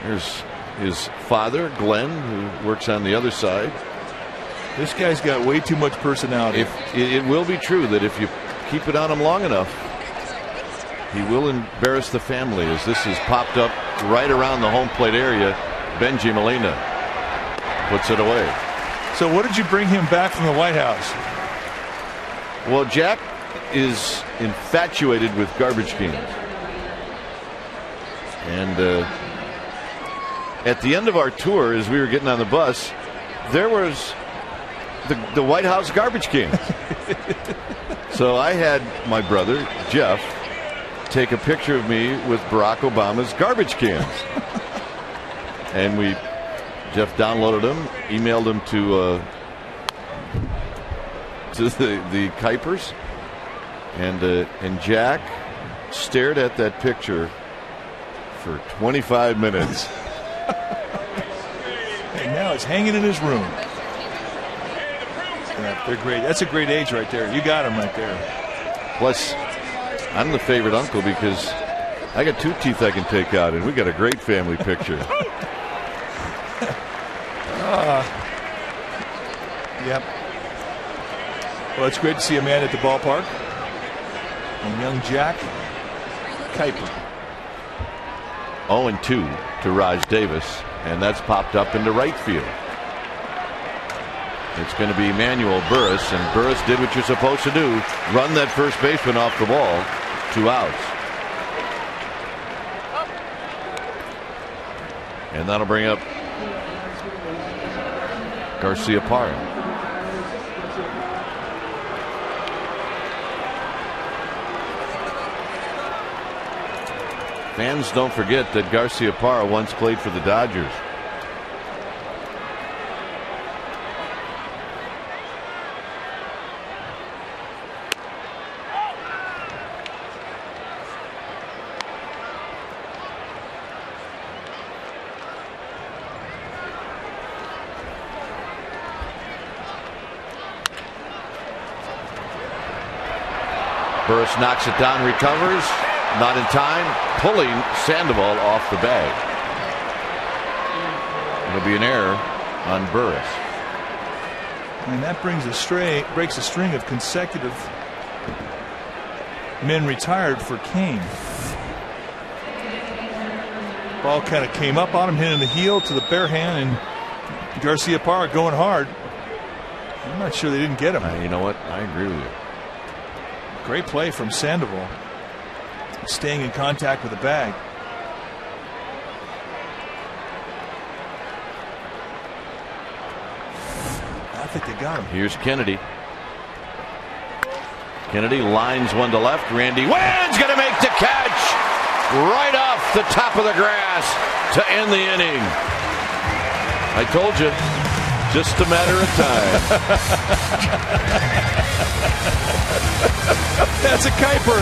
There's his father, Glenn, who works on the other side. This guy's got way too much personality. It will be true that if you keep it on him long enough, he will embarrass the family, as this is popped up right around the home plate area. Benji Molina puts it away. So what did you bring him back from the White House? Well, Jack is infatuated with garbage cans. And at the end of our tour, as we were getting on the bus, there was the White House garbage cans. So I had my brother, Jeff, take a picture of me with Barack Obama's garbage cans. And Jeff downloaded them, emailed them to the Kuipers. And Jack stared at that picture for 25 minutes. And now it's hanging in his room. Yeah, they're great. That's a great age right there. You got them right there. Plus, I'm the favorite uncle because I got 2 teeth I can take out, and we got a great family picture. Yep. Well, it's great to see a man at the ballpark. And young Jack Kuiper. 0-2 to Raj Davis, and that's popped up into right field. It's going to be Manuel Burris, and Burris did what you're supposed to do. Run that first baseman off the ball. 2 outs. And that'll bring up Garcia Parra. Fans don't forget that Garcia Parra once played for the Dodgers. Burris knocks it down, recovers. Not in time, pulling Sandoval off the bag. It'll be an error on Burris. And that breaks a string of consecutive men retired for Kane. Ball kind of came up on him, hitting the heel to the bare hand, and Garcia Parra going hard. I'm not sure they didn't get him. You know what? I agree with you. Great play from Sandoval. Staying in contact with the bag. I think they got him. Here's Kennedy. Kennedy lines one to left. Randy Wynn's going to make the catch right off the top of the grass to end the inning. I told you, just a matter of time. That's a Kuiper.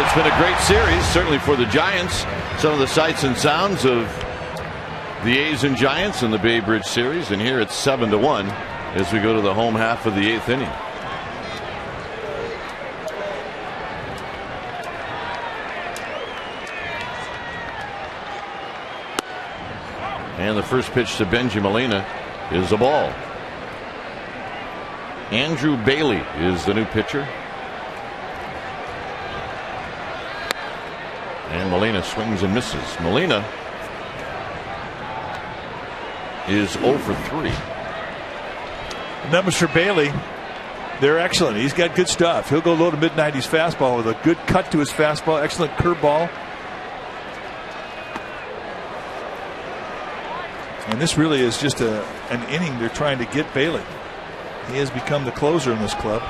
it's been a great series, certainly for the Giants. Some of the sights and sounds of the A's and Giants in the Bay Bridge series, and here it's 7-1 as we go to the home half of the 8th inning. And the first pitch to Benji Molina is a ball. Andrew Bailey is the new pitcher. And Molina swings and misses. Molina is 0 for 3. Numbers for Bailey, they're excellent. He's got good stuff. He'll go low to mid-90s fastball with a good cut to his fastball, excellent curveball. And this really is just an inning they're trying to get Bailey. He has become the closer in this club.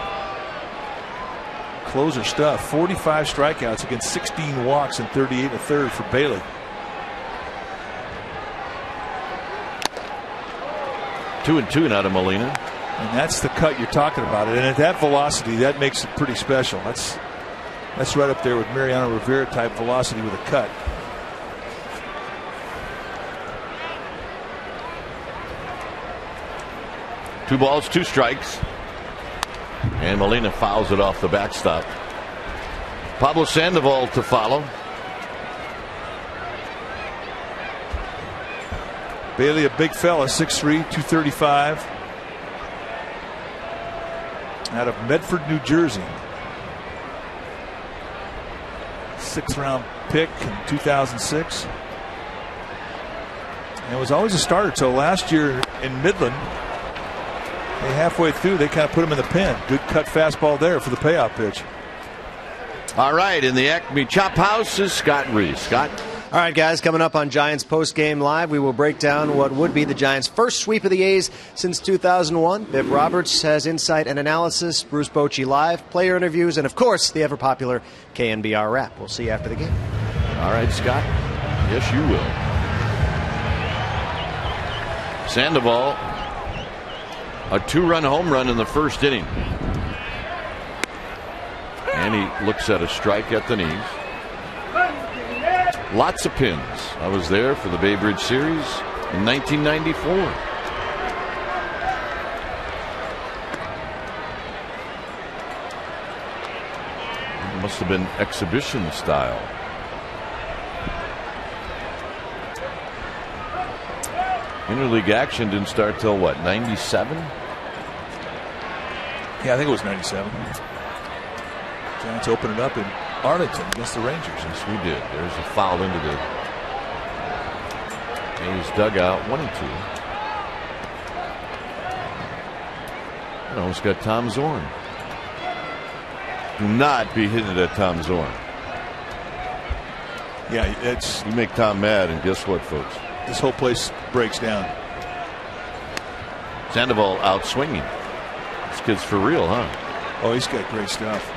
Closer stuff. 45 strikeouts against 16 walks and 38 1/3 for Bailey. Two and two now to Molina. And that's the cut you're talking about. And at that velocity, that makes it pretty special. That's right up there with Mariano Rivera type velocity with a cut. Two balls, two strikes. And Molina fouls it off the backstop. Pablo Sandoval to follow. Bailey, a big fella, 6'3", 235. Out of Medford, New Jersey. 6th round pick in 2006. And was always a starter till last year in Midland. Halfway through, they kind of put him in the pen. Good cut fastball there for the payoff pitch. All right, in the Acme Chop House is Scott Reese. Scott. All right, guys, coming up on Giants Postgame Live, we will break down what would be the Giants' first sweep of the A's since 2001. Bibb Roberts has insight and analysis, Bruce Bochy live, player interviews, and, of course, the ever-popular KNBR wrap. We'll see you after the game. All right, Scott. Yes, you will. Sandoval, a 2-run home run in the first inning. And he looks at a strike at the knees. Lots of pins. I was there for the Bay Bridge series in 1994. It must have been exhibition style. Interleague action didn't start till what, 97? Yeah, I think it was 97. Giants opened it up in Arlington against the Rangers. Yes, we did. There's a foul into the A's dugout. 1-2. And almost got Tom Zorn. Do not be hitting it at Tom Zorn. Yeah, it's. You make Tom mad, and guess what, folks? This whole place breaks down. Sandoval out swinging. This kid's for real, huh? Oh, he's got great stuff.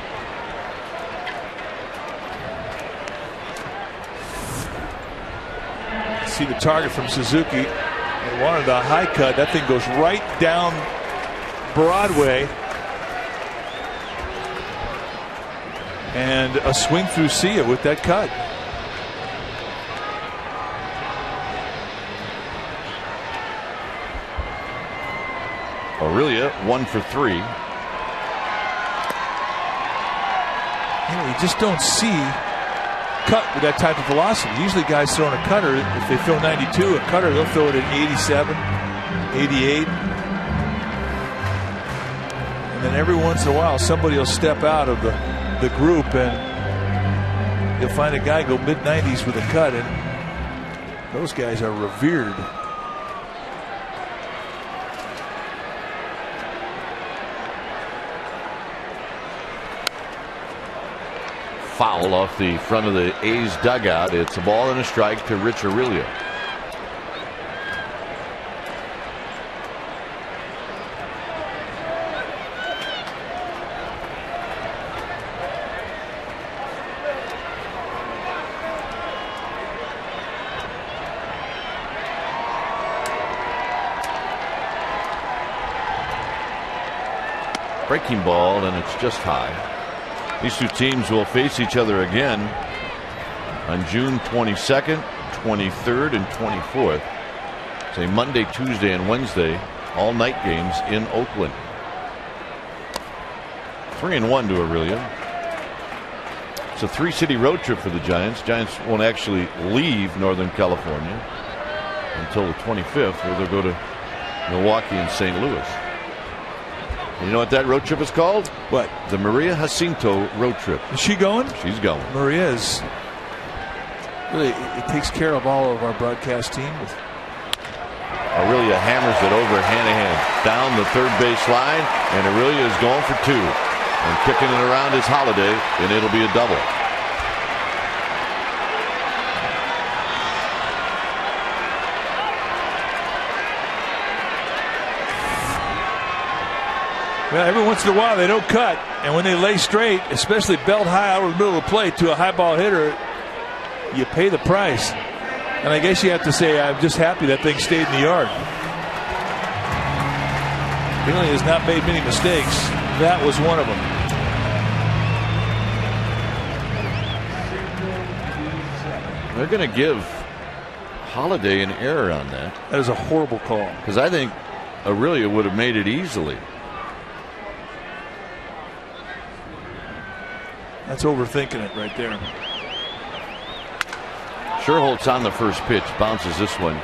See the target from Suzuki. They wanted a high cut. That thing goes right down Broadway. And a swing through Sia with that cut. Aurelia 1 for 3. You just don't see cut with that type of velocity. Usually guys throwing a cutter, if they throw 92, a cutter, they'll throw it at 87, 88. And then every once in a while, somebody will step out of the group and you'll find a guy go mid-90s with a cut, and those guys are revered. Foul off the front of the A's dugout. It's a ball and a strike to Rich Aurelia. Breaking ball, and it's just high. These two teams will face each other again on June 22nd, 23rd, and 24th. It's a Monday, Tuesday, and Wednesday all-night games in Oakland. 3-1 to Aurelia. It's a 3-city road trip for the Giants. Giants won't actually leave Northern California until the 25th, where they'll go to Milwaukee and St. Louis. You know what that road trip is called? What? The Maria Jacinto road trip. Is she going? She's going. Maria is really, it takes care of all of our broadcast team. Aurelia hammers it over Hanahan down the third base line, and Aurelia is going for 2. And kicking it around is Holiday, and it'll be a double. Well, every once in a while they don't cut, and when they lay straight, especially belt high out of the middle of the plate to a high ball hitter, you pay the price. And I guess you have to say, I'm just happy that thing stayed in the yard. Finley has not made many mistakes. That was one of them. They're going to give Holiday an error on that. That is a horrible call. Because I think Aurelia would have made it easily. That's overthinking it right there. Schierholtz on the first pitch bounces this one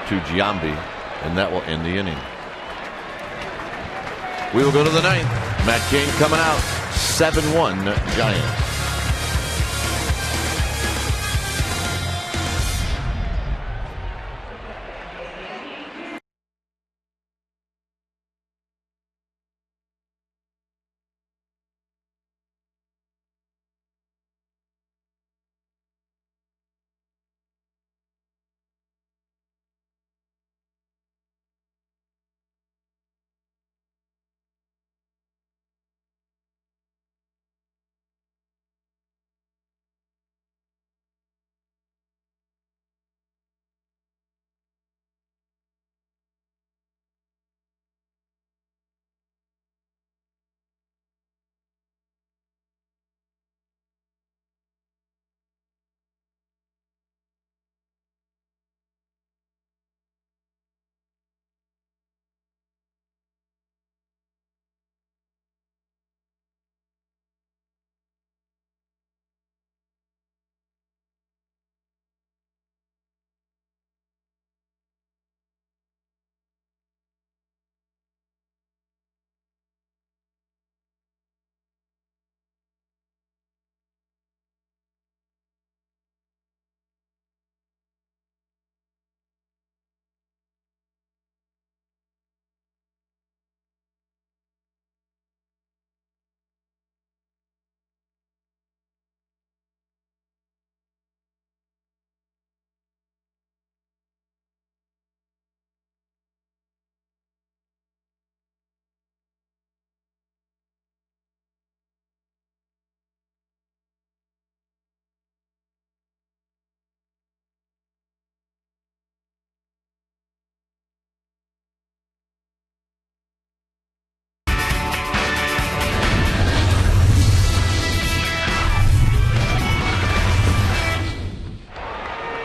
to Giambi, and that will end the inning. We will go to the 9th. Matt Cain coming out. 7-1 Giants.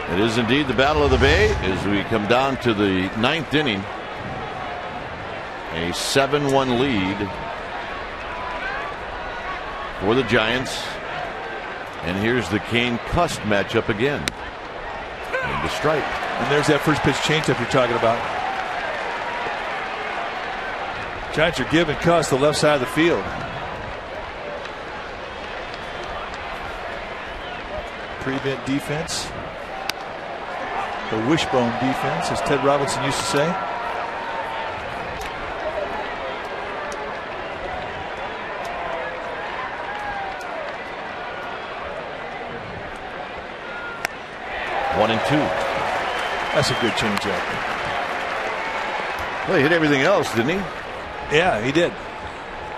It is indeed the Battle of the Bay as we come down to the 9th inning. A 7-1 lead for the Giants. And here's the Cain Cust matchup again. And the strike. And there's that first pitch changeup you're talking about. Giants are giving Cust the left side of the field. Prevent defense. The wishbone defense, as Ted Robinson used to say. One and 2. That's a good changeup. Well, he hit everything else, didn't he? Yeah, he did.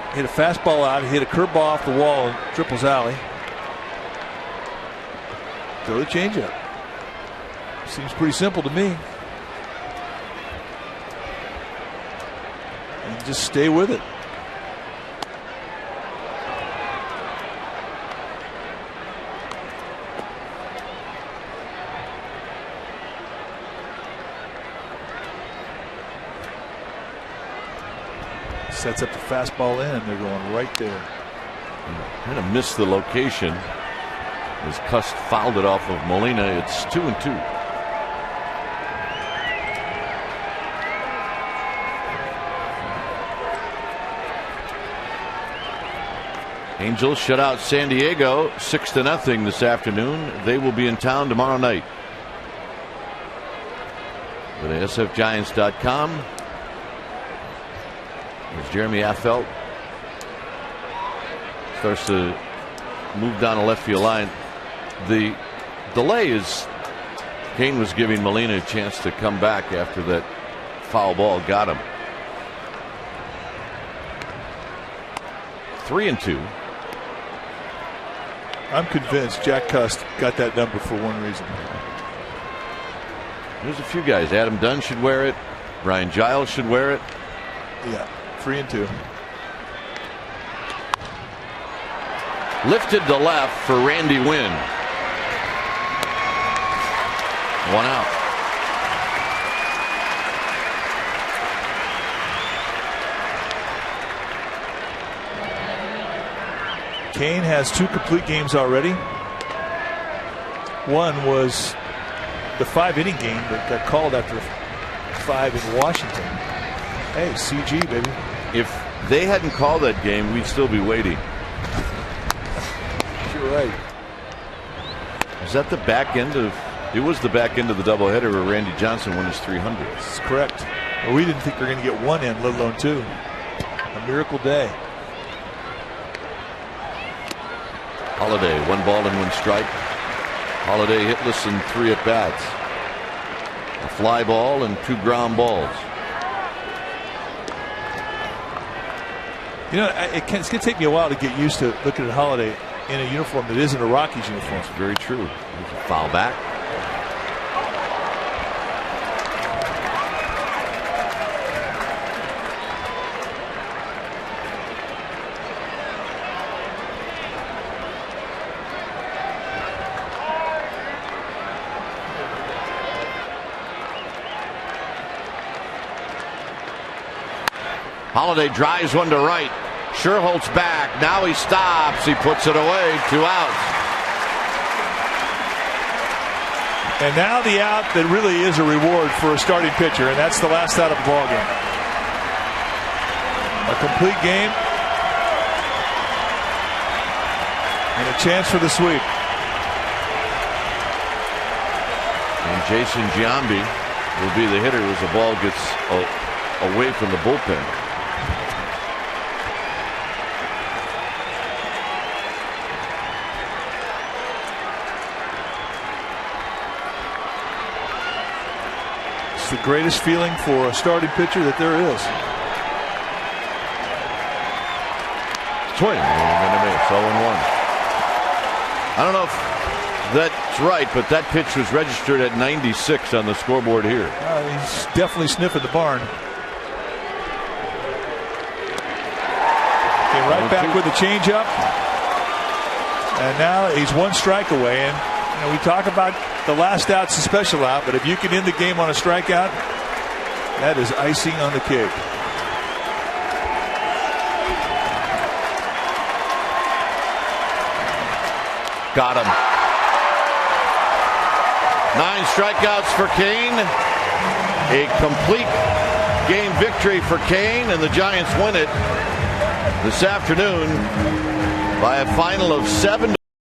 He hit a fastball out. He hit a curveball off the wall in Triples Alley. Throw the changeup. Seems pretty simple to me. And just stay with it. Sets up the fastball in, and they're going right there. Kind of missed the location as Cust fouled it off of Molina. It's 2-2. Angels shut out San Diego 6-0 this afternoon. They will be in town tomorrow night. Go to sfgiants.com. As Jeremy Affeldt starts to move down the left field line. The delay is Kane was giving Molina a chance to come back after that foul ball got him. 3-2. I'm convinced Jack Cust got that number for one reason. There's a few guys. Adam Dunn should wear it. Brian Giles should wear it. Yeah, 3-2. Lifted to left for Randy Wynn. 1 out. Kane has 2 complete games already. One was the 5-inning game that got called after 5 in Washington. Hey, CG, baby. If they hadn't called that game, we'd still be waiting. You're right. Is that the back end of? It was the back end of the doubleheader where Randy Johnson won his 300. That's correct. Well, we didn't think we were going to get 1 in, let alone 2. A miracle day. Holiday, 1 ball and 1 strike. Holiday hitless in 3 at bats. A fly ball and 2 ground balls. You know, it's going to take me a while to get used to looking at Holiday in a uniform that isn't a Rockies uniform. That's very true. There's a foul back. Holiday drives one to right. Schierholtz back. Now he stops. He puts it away. 2 outs. And now the out that really is a reward for a starting pitcher, and that's the last out of the ball game. A complete game and a chance for the sweep. And Jason Giambi will be the hitter as the ball gets away from the bullpen. The greatest feeling for a starting pitcher that there is. Swing and a miss. 0-1. I don't know if that's right, but that pitch was registered at 96 on the scoreboard here. He's definitely sniffing the barn. Came right back with the changeup, and now he's 1 strike away. And you know, we talk about the last out's a special out, but if you can end the game on a strikeout, that is icing on the cake. Got him. 9 strikeouts for Kane. A complete game victory for Kane, and the Giants win it this afternoon by a final of 7-1.